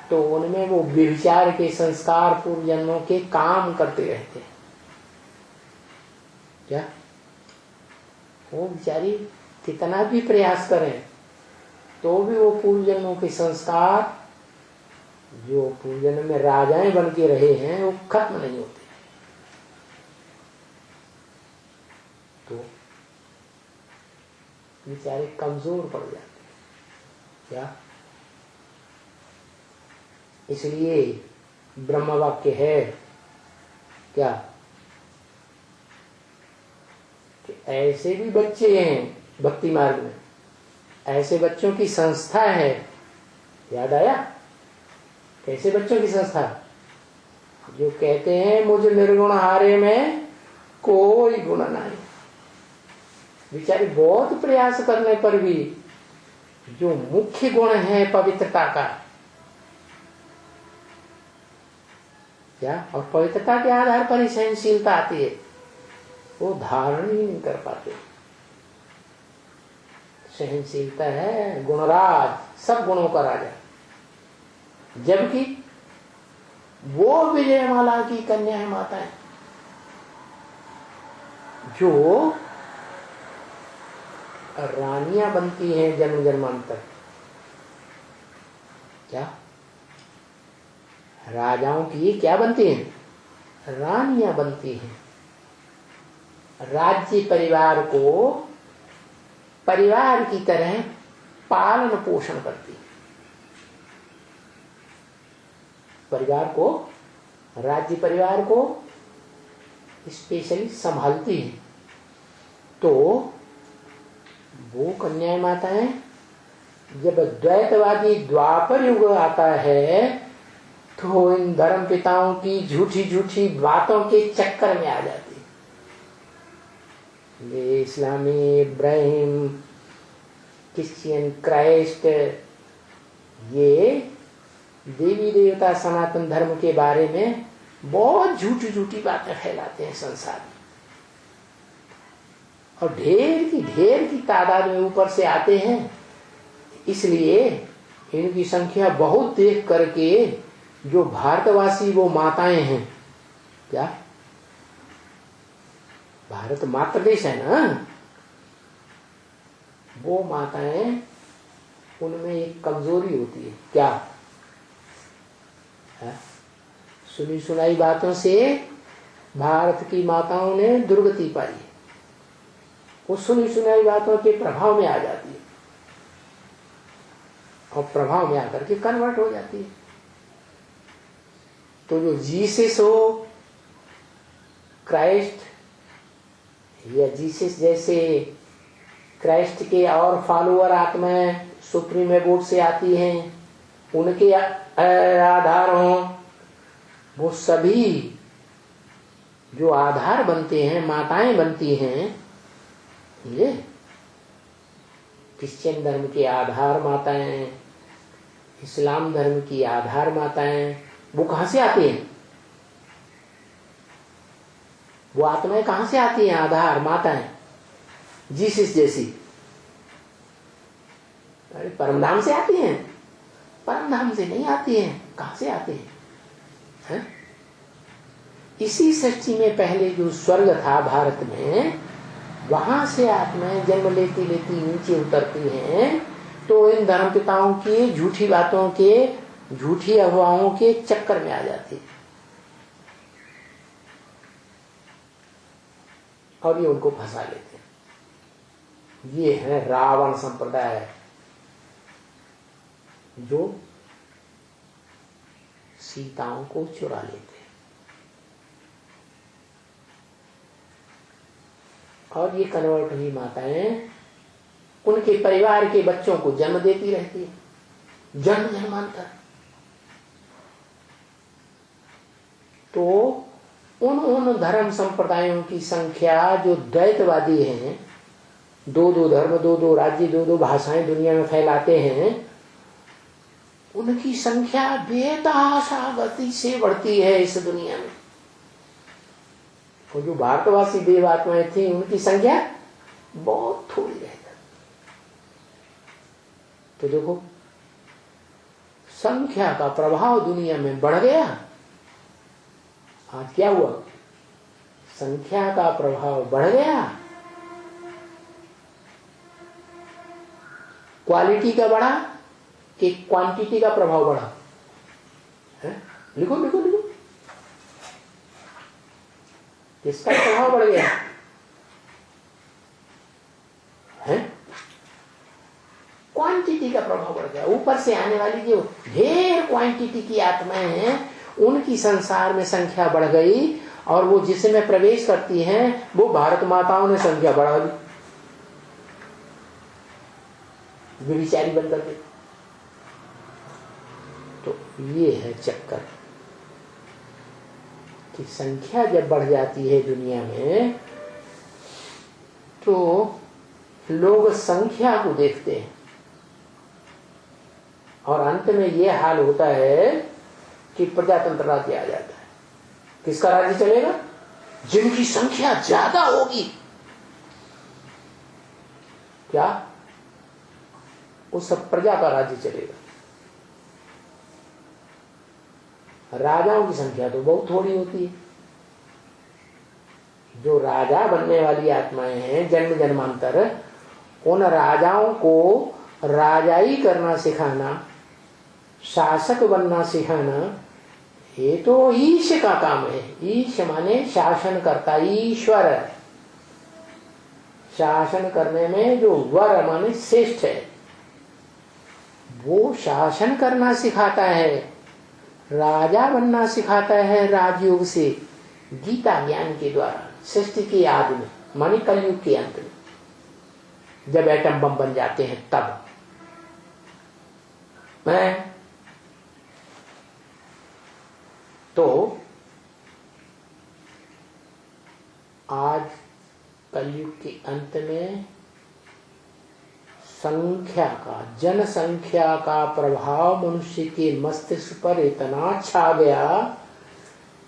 तो उनमें वो व्यभिचार के संस्कार पूर्व जन्मों के काम करते रहते हैं। क्या वो बेचारी कितना भी प्रयास करें तो भी वो पूर्व जन्मों के संस्कार जो पूर्व जन्म में राजाएं बन के रहे हैं वो खत्म नहीं होते। तो बेचारे कमजोर पड़ जाते हैं। क्या इसलिए ब्रह्म वाक्य है क्या कि ऐसे भी बच्चे हैं भक्ति मार्ग में, ऐसे बच्चों की संस्था है। याद आया? कैसे बच्चों की संस्था? जो कहते हैं मुझे निर्गुण हारे में कोई गुण नहीं। बेचारे बहुत प्रयास करने पर भी जो मुख्य गुण है पवित्रता का, क्या और पवित्रता के आधार पर ही सहनशीलता आती है, वो धारण ही नहीं कर पाते। सहनशीलता है गुणराज, सब गुणों का राजा, जबकि वो विजयमाला की कन्या है माता है जो रानियां बनती हैं जन्म जन्मांतर। क्या राजाओं की क्या बनती हैं? रानियां बनती हैं। राज्य परिवार को परिवार की तरह पालन पोषण करती है। परिवार को, राज्य परिवार को स्पेशली संभालती है। तो वो कन्याएं माताएं जब द्वैतवादी द्वापर युग आता है तो इन धर्म पिताओं की झूठी झूठी बातों के चक्कर में आ जाती है। ये इस्लामी, इब्राहिम, क्रिश्चियन, क्राइस्ट, ये देवी देवता सनातन धर्म के बारे में बहुत झूठी झूठी बातें फैलाते हैं संसार में, और ढेर की तादाद में ऊपर से आते हैं। इसलिए इनकी संख्या बहुत देख करके जो भारतवासी वो माताएं हैं, क्या भारत मातृ देश है ना, वो माताएं, उनमें एक कमजोरी होती है, क्या है? सुनी सुनाई बातों से भारत की माताओं ने दुर्गति पाई है, वो सुनी सुनाई बातों के प्रभाव में आ जाती है और प्रभाव में आकर के कन्वर्ट हो जाती है। तो जो जीसस हो, क्राइस्ट या जीसस जैसे क्राइस्ट के और फॉलोअर आत्माएं सुप्रीम एबोर्ड से आती हैं, उनके आधार हों, वो सभी जो आधार बनते हैं, माताएं बनती हैं, ये क्रिश्चियन धर्म के आधार माताएं, इस्लाम धर्म की आधार माताएं, वो कहां से आती हैं? वो आत्माएं कहां से आती हैं? आधार माताएं जीसस जैसी। अरे परमधाम से आती हैं? परमधाम से नहीं आती हैं। कहां से आती हैं? इसी सृष्टि में पहले जो स्वर्ग था भारत में, वहां से आत्माएं जन्म लेती लेती नीचे उतरती हैं, तो इन धर्मपिताओं की झूठी बातों के, झूठी अफवाहों के चक्कर में आ जाती है और ये उनको फंसा लेते हैं। ये है रावण संप्रदाय, जो सीताओं को चुरा लेते हैं और ये कन्वर्ट हुई माताएं उनके परिवार के बच्चों को जन्म देती रहती है, जन्म जन्मांतर। तो उन धर्म संप्रदायों की संख्या जो द्वैतवादी हैं, दो धर्म, दो राज्य, दो भाषाएं दुनिया में फैलाते हैं, उनकी संख्या बेतहाशा गति से बढ़ती है इस दुनिया में। और जो भारतवासी देव आत्माएं थी, उनकी संख्या बहुत थोड़ी रह जाती। तो देखो, संख्या का प्रभाव दुनिया में बढ़ गया। आज क्या हुआ? संख्या का प्रभाव बढ़ गया, क्वालिटी का बढ़ा कि क्वांटिटी का प्रभाव बढ़ा है? लिखो लिखो लिखो, किसका प्रभाव बढ़ गया है? क्वांटिटी का प्रभाव बढ़ गया। ऊपर से आने वाली जो ढेर क्वांटिटी की आत्माएं हैं, उनकी संसार में संख्या बढ़ गई, और वो जिसमें प्रवेश करती हैं, वो भारत माताओं ने संख्या बढ़ा दी, व्यभिचारी बनकर के। तो ये है चक्कर कि संख्या जब बढ़ जाती है दुनिया में, तो लोग संख्या को देखते हैं और अंत में यह हाल होता है कि प्रजातंत्र राज्य आ जाता है। किसका राज्य चलेगा? जिनकी संख्या ज्यादा होगी। क्या? उस प्रजा का राज्य चलेगा। राजाओं की संख्या तो बहुत थोड़ी होती है। जो राजा बनने वाली आत्माएं हैं जन्म जन्मांतर, उन राजाओं को राजाई करना सिखाना, शासक बनना सिखाना, ये तो ईश का काम है। ईश माने शासन करता, ईश्वर। शासन करने में जो वर माने श्रेष्ठ है, वो शासन करना सिखाता है, राजा बनना सिखाता है राजयोग से, गीता ज्ञान के द्वारा, सृष्टि के आदि में, माने कलयुग के अंत में, जब एटम बम बन जाते हैं तब। तो आज कलयुग के अंत में संख्या का, जनसंख्या का प्रभाव मनुष्य के मस्तिष्क पर इतना छा गया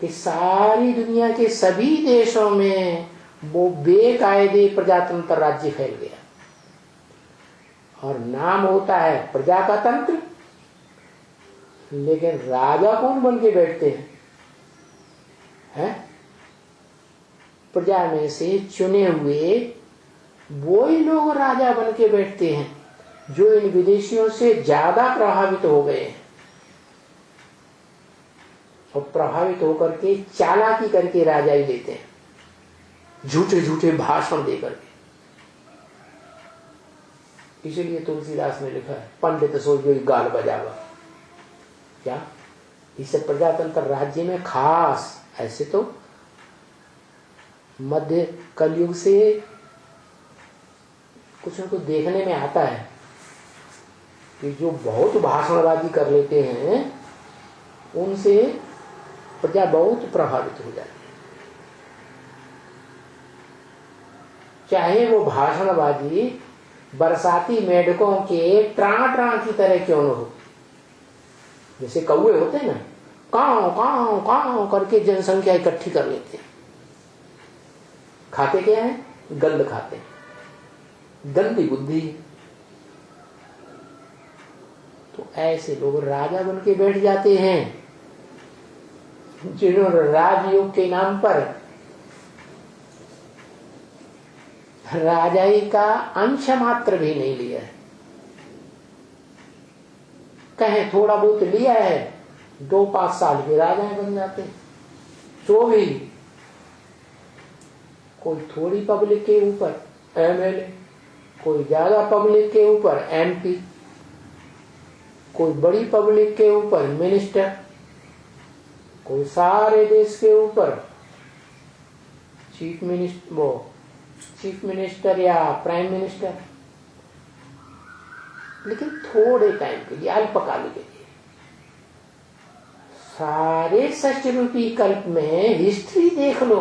कि सारी दुनिया के सभी देशों में वो बेकायदे प्रजातंत्र राज्य फैल गया। और नाम होता है प्रजा का तंत्र, लेकिन राजा कौन बन के बैठते हैं? प्रजा में से चुने हुए वो ही लोग राजा बन के बैठते हैं जो इन विदेशियों से ज्यादा प्रभावित हो गए हैं, और प्रभावित होकर के चालाकी करके राजा ही लेते हैं, झूठे झूठे भाषण देकर के। इसीलिए तुलसीदास ने लिखा है, पंडित सो जो गाल बजावा। क्या इसे प्रजातंत्र राज्य में खास, ऐसे तो मध्य कलयुग से कुछ न कुछ देखने में आता है कि जो बहुत भाषणबाजी कर लेते हैं उनसे प्रजा बहुत प्रभावित हो जाती है, चाहे वो भाषणबाजी बरसाती मेढकों के ट्रां ट्रां की तरह क्यों न हो। जैसे कौवे होते हैं ना, काव काव काव करके जनसंख्या इकट्ठी कर लेते हैं। खाते क्या है? गंद खाते हैं, गंदी बुद्धि। तो ऐसे लोग राजा बन के बैठ जाते हैं जिन्होंने राजयोग के नाम पर राजाई का अंश मात्र भी नहीं लिया है। कहें थोड़ा बहुत लिया है, 2-5 साल के राजाएं बन जाते हैं। तो भी कोई थोड़ी पब्लिक के ऊपर एमएलए, कोई ज्यादा पब्लिक के ऊपर एमपी, कोई बड़ी पब्लिक के ऊपर मिनिस्टर, कोई सारे देश के ऊपर चीफ मिनिस्टर या प्राइम मिनिस्टर। लेकिन थोड़े टाइम के लिए, अल्पकाल के लिए। सारे षष्ठरूपी कल्प में हिस्ट्री देख लो,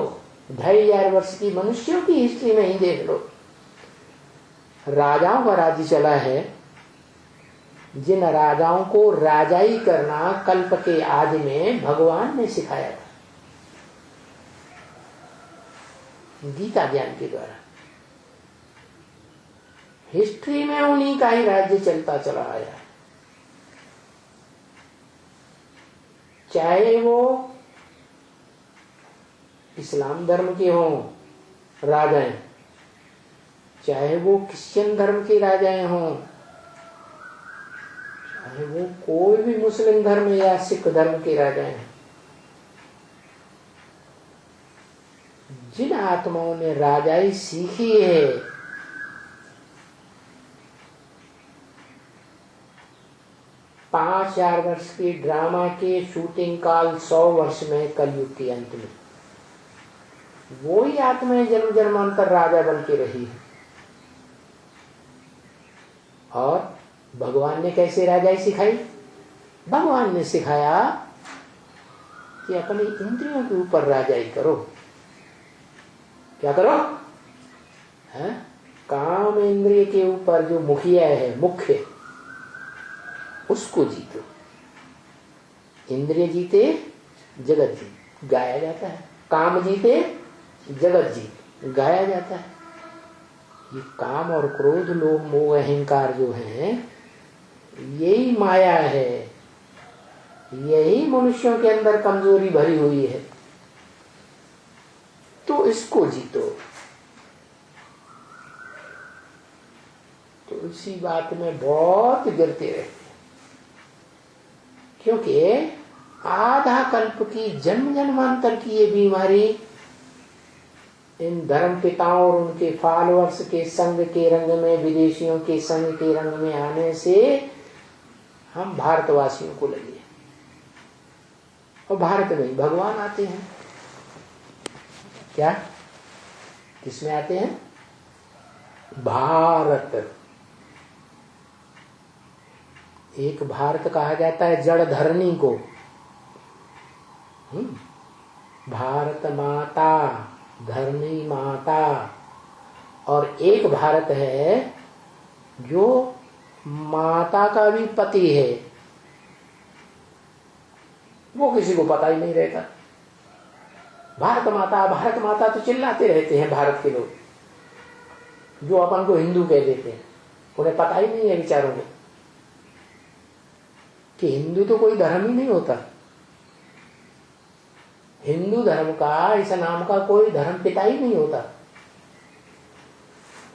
2500 वर्ष की मनुष्यों की हिस्ट्री में ही देख लो, राजाओं का राज्य चला है। जिन राजाओं को राजाई करना कल्प के आदि में भगवान ने सिखाया था, गीता ज्ञान के द्वारा। हिस्ट्री में उन्हीं का ही राज्य चलता चला आया, चाहे वो इस्लाम धर्म के हों राजाएं, चाहे वो क्रिश्चियन धर्म के राजाएं हों, चाहे वो कोई भी मुस्लिम धर्म या सिख धर्म के राजाएं हैं। जिन आत्माओं ने राजाई सीखी है, पांच 4 वर्ष के ड्रामा के शूटिंग काल 100 वर्ष में कलयुग के अंत में वो ही आत्माएं जन्म जन्मांतर राजा बन के रही है। और भगवान ने कैसे राजाई सिखाई? भगवान ने सिखाया कि अपनी इंद्रियों के ऊपर राजाई करो। क्या करो? है? काम इंद्रिय के ऊपर जो मुखिया है, मुख्य, उसको जीतो। इंद्रिय जीते जगत जीत गाया जाता है, काम जीते जगत जीत गाया जाता है। ये काम और क्रोध, लोभ, मोह, अहंकार जो है, यही माया है, यही मनुष्यों के अंदर कमजोरी भरी हुई है। तो इसको जीतो। तो इसी बात में बहुत गिरते रहते, क्योंकि आधा कल्प की जन्म जन्मांतर की ये बीमारी इन धर्म पिताओं और उनके फॉलोअर्स के संग के रंग में, विदेशियों के संग के रंग में आने से हम भारतवासियों को लगे। और भारत में भगवान आते हैं। क्या? किसमें आते हैं? भारत। एक भारत कहा जाता है जड़ धरनी को, भारत माता, धरनी माता। और एक भारत है जो माता का भी पति है, वो किसी को पता ही नहीं रहता। भारत माता तो चिल्लाते रहते हैं भारत के लोग, जो अपन को हिंदू कह देते हैं। उन्हें पता ही नहीं है बेचारों को कि हिंदू तो कोई धर्म ही नहीं होता। हिंदू धर्म का, इस नाम का कोई धर्म पिता ही नहीं होता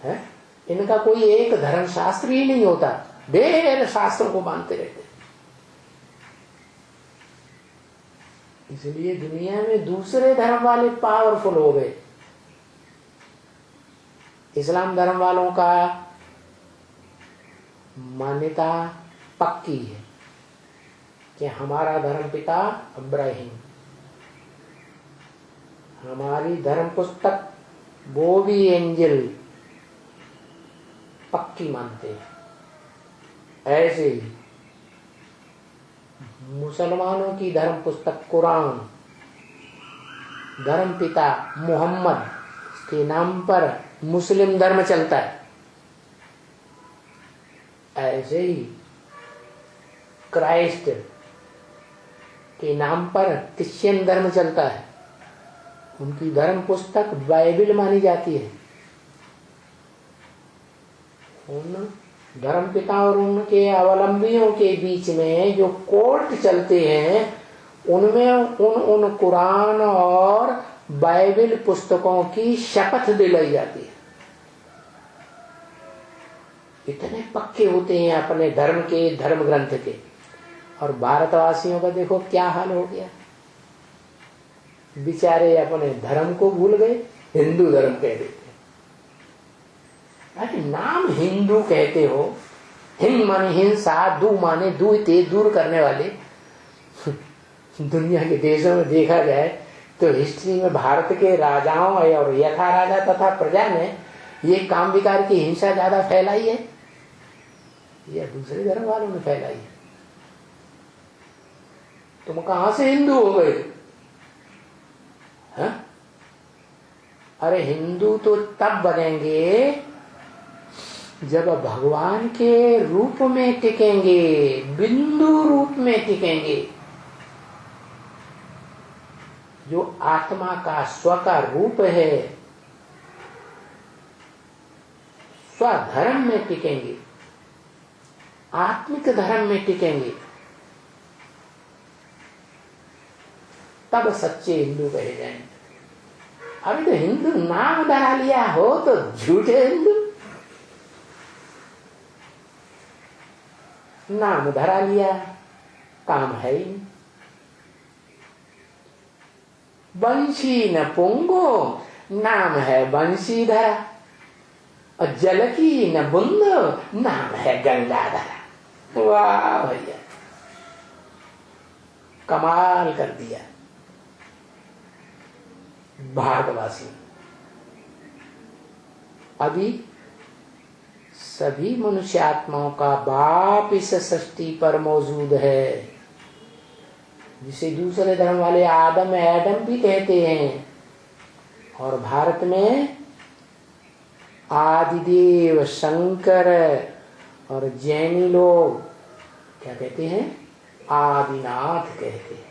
है। इनका कोई एक धर्म शास्त्र ही नहीं होता, ढेर शास्त्रों को मानते रहते। इसलिए दुनिया में दूसरे धर्म वाले पावरफुल हो गए। इस्लाम धर्म वालों का मान्यता पक्की है कि हमारा धर्म पिता इब्राहिम, हमारी धर्म पुस्तक वो भी एंजल पक्की मानते हैं। ऐसे ही मुसलमानों की धर्म पुस्तक कुरान, धर्म पिता मोहम्मद के नाम पर मुस्लिम धर्म चलता है। ऐसे ही क्राइस्ट के नाम पर क्रिश्चियन धर्म चलता है। उनकी धर्म पुस्तक बाइबल मानी जाती है। उन धर्म पिता और उनके अवलंबियों के बीच में जो कोर्ट चलते हैं, उनमें उन कुरान और बाइबल पुस्तकों की शपथ दिलाई जाती है। इतने पक्के होते हैं अपने धर्म के, धर्म ग्रंथ के। और भारतवासियों का देखो क्या हाल हो गया, बेचारे अपने धर्म को भूल गए, हिंदू धर्म कह देते। अरे नाम हिंदू कहते हो, हिंद माने हिंसा, दू माने दूर करने वाले। दुनिया के देशों में देखा जाए तो हिस्ट्री में भारत के राजाओं और यथा राजा तथा प्रजा में ये काम विकार की हिंसा ज्यादा फैलाई है या दूसरे धर्म वालों ने फैलाई है? तुम कहां से हिंदू हो गए? हाँ? अरे हिंदू तो तब बनेंगे जब भगवान के रूप में टिकेंगे, बिंदु रूप में टिकेंगे, जो आत्मा का स्व का रूप है, स्वधर्म में टिकेंगे, आत्मिक धर्म में टिकेंगे, तब सच्चे हिंदू कहे जाएंगे। अभी तो हिंदू नाम धरा लिया हो तो झूठे हिंदू। नाम धरा लिया, काम है ही नहीं। बंशी न पुंगो, नाम है बंशी धरा, और जल की न बूंद, नाम है गंगा धरा। वाह भैया, कमाल कर दिया भारतवासी। अभी सभी मनुष्य आत्माओं का बाप इस सृष्टि पर मौजूद है, जिसे दूसरे धर्म वाले आदम एडम भी कहते हैं। और भारत में आदिदेव शंकर और जैनी लोग क्या कहते हैं? आदिनाथ कहते हैं।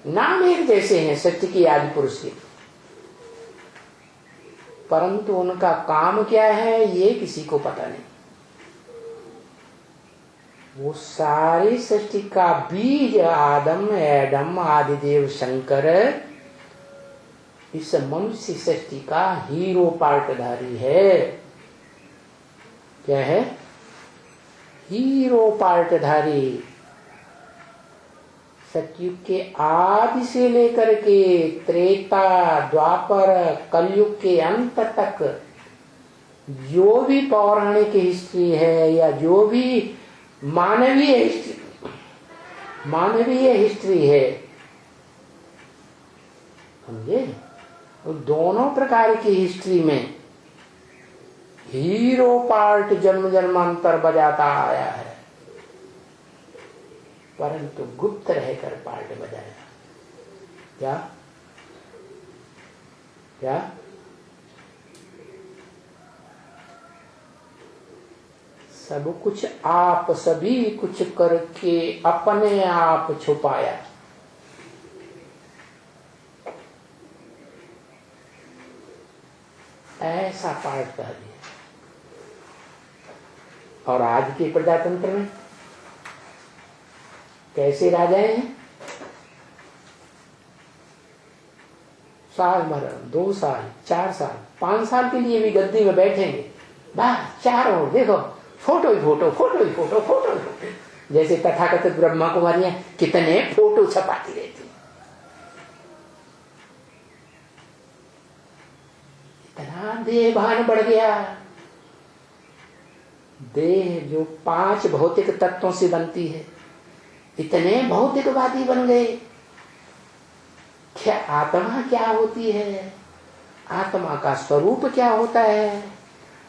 नाम एक जैसे हैं सत्य की आदि पुरुष के, परंतु उनका काम क्या है ये किसी को पता नहीं। वो सारी सृष्टि का बीज आदम एडम आदिदेव शंकर इस मनुष्य सृष्टि का हीरो पार्टधारी है। क्या है? हीरो पार्टधारी। सतयुग के आदि से लेकर के त्रेता द्वापर कलयुग के अंत तक जो भी पौराणिक हिस्ट्री है या जो भी मानवीय हिस्ट्री है, समझे, दोनों प्रकार की हिस्ट्री में हीरो पार्ट जन्म जन्मांतर बजाता आया है, परंतु गुप्त रहकर पार्ट बजाया। क्या क्या सब कुछ आप सभी कुछ करके अपने आप छुपाया। ऐसा पाठ कह दिया। और आज के प्रजातंत्र में कैसे राजाएं हैं? साल भर, 2 साल, 4 साल, 5 साल के लिए भी गद्दी में बैठेंगे, बस चारों ओर देखो फोटो ही फोटो, फोटो ही फोटो, फोटो ही फोटो। जैसे तथाकथित ब्रह्मा कुमारियां कितने फोटो छपाती रहती। इतना देह भान बढ़ गया। देह जो 5 भौतिक तत्वों से बनती है, इतने भौतिकवादी बन गए। क्या आत्मा क्या होती है? आत्मा का स्वरूप क्या होता है?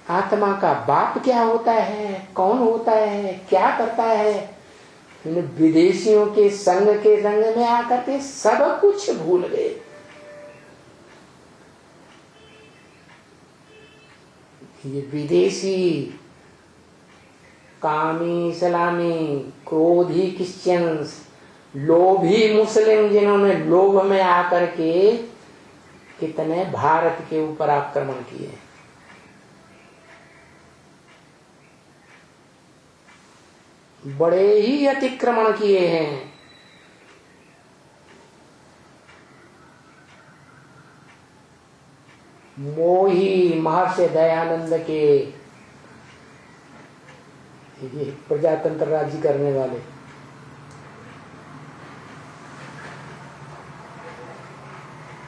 आत्मा का बाप क्या होता है? कौन होता है? क्या करता है? इन विदेशियों के संग के रंग में आकर के सब कुछ भूल गए। ये विदेशी कामी सलामी क्रोधी क्रिश्चियंस, लोभी मुस्लिम, जिन्होंने लोभ में आकर के कितने भारत के ऊपर आक्रमण किए। बड़े ही अतिक्रमण किए हैं। मोही महर्षि दयानंद के ये प्रजातंत्र राज्य करने वाले,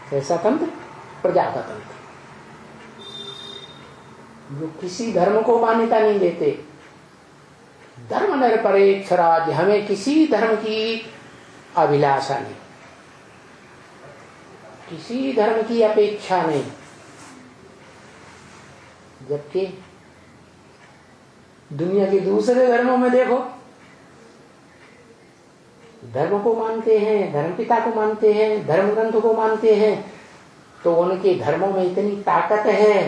कैसा तंत्र? प्रजा का तंत्र, जो किसी धर्म को मान्यता नहीं देते। धर्म निरपेक्ष राज्य, हमें किसी धर्म की अभिलाषा नहीं, किसी धर्म की अपेक्षा नहीं। जबकि दुनिया के दूसरे धर्मों में देखो, धर्म को मानते हैं, धर्म पिता को मानते हैं, धर्म ग्रंथ को मानते हैं, तो उनके धर्मों में इतनी ताकत है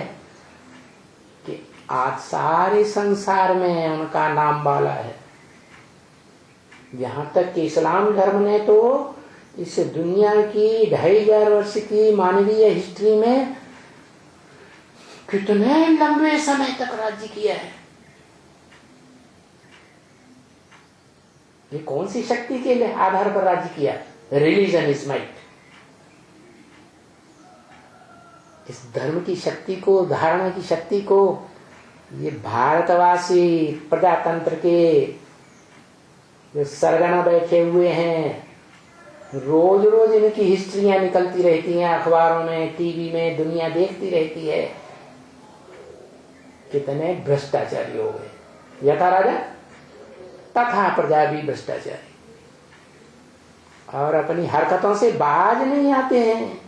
कि आज सारे संसार में उनका नाम वाला है। यहां तक कि इस्लाम धर्म ने तो इस दुनिया की 2500 वर्ष की मानवीय हिस्ट्री में कितने लंबे समय तक राज्य किया है। ये कौन सी शक्ति के आधार पर राज्य किया? Religion is might. इस धर्म की शक्ति को, धारणा की शक्ति को ये भारतवासी प्रजातंत्र के जो सरगना बैठे हुए हैं, रोज रोज इनकी हिस्ट्रियां निकलती रहती हैं अखबारों में, टीवी में, दुनिया देखती रहती है। कितने भ्रष्टाचारी हो गए। यथा राजा तथा प्रजा भी भ्रष्टाचारी, और अपनी हरकतों से बाज नहीं आते हैं।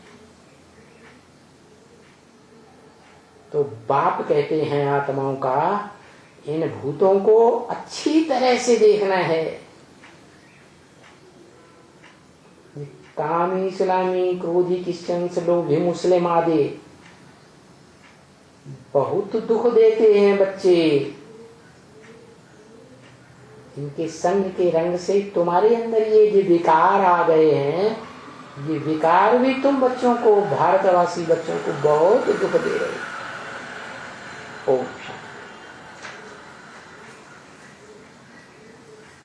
तो बाप कहते हैं आत्माओं का, इन भूतों को अच्छी तरह से देखना है। कामी इस्लामी क्रोधी क्रिश्चियन लोभी मुस्लिम आदि बहुत दुख देते हैं बच्चे। इनके संग के रंग से तुम्हारे अंदर ये जो विकार आ गए हैं, ये विकार भी तुम बच्चों को, भारतवासी बच्चों को बहुत दुख दे रहे हो।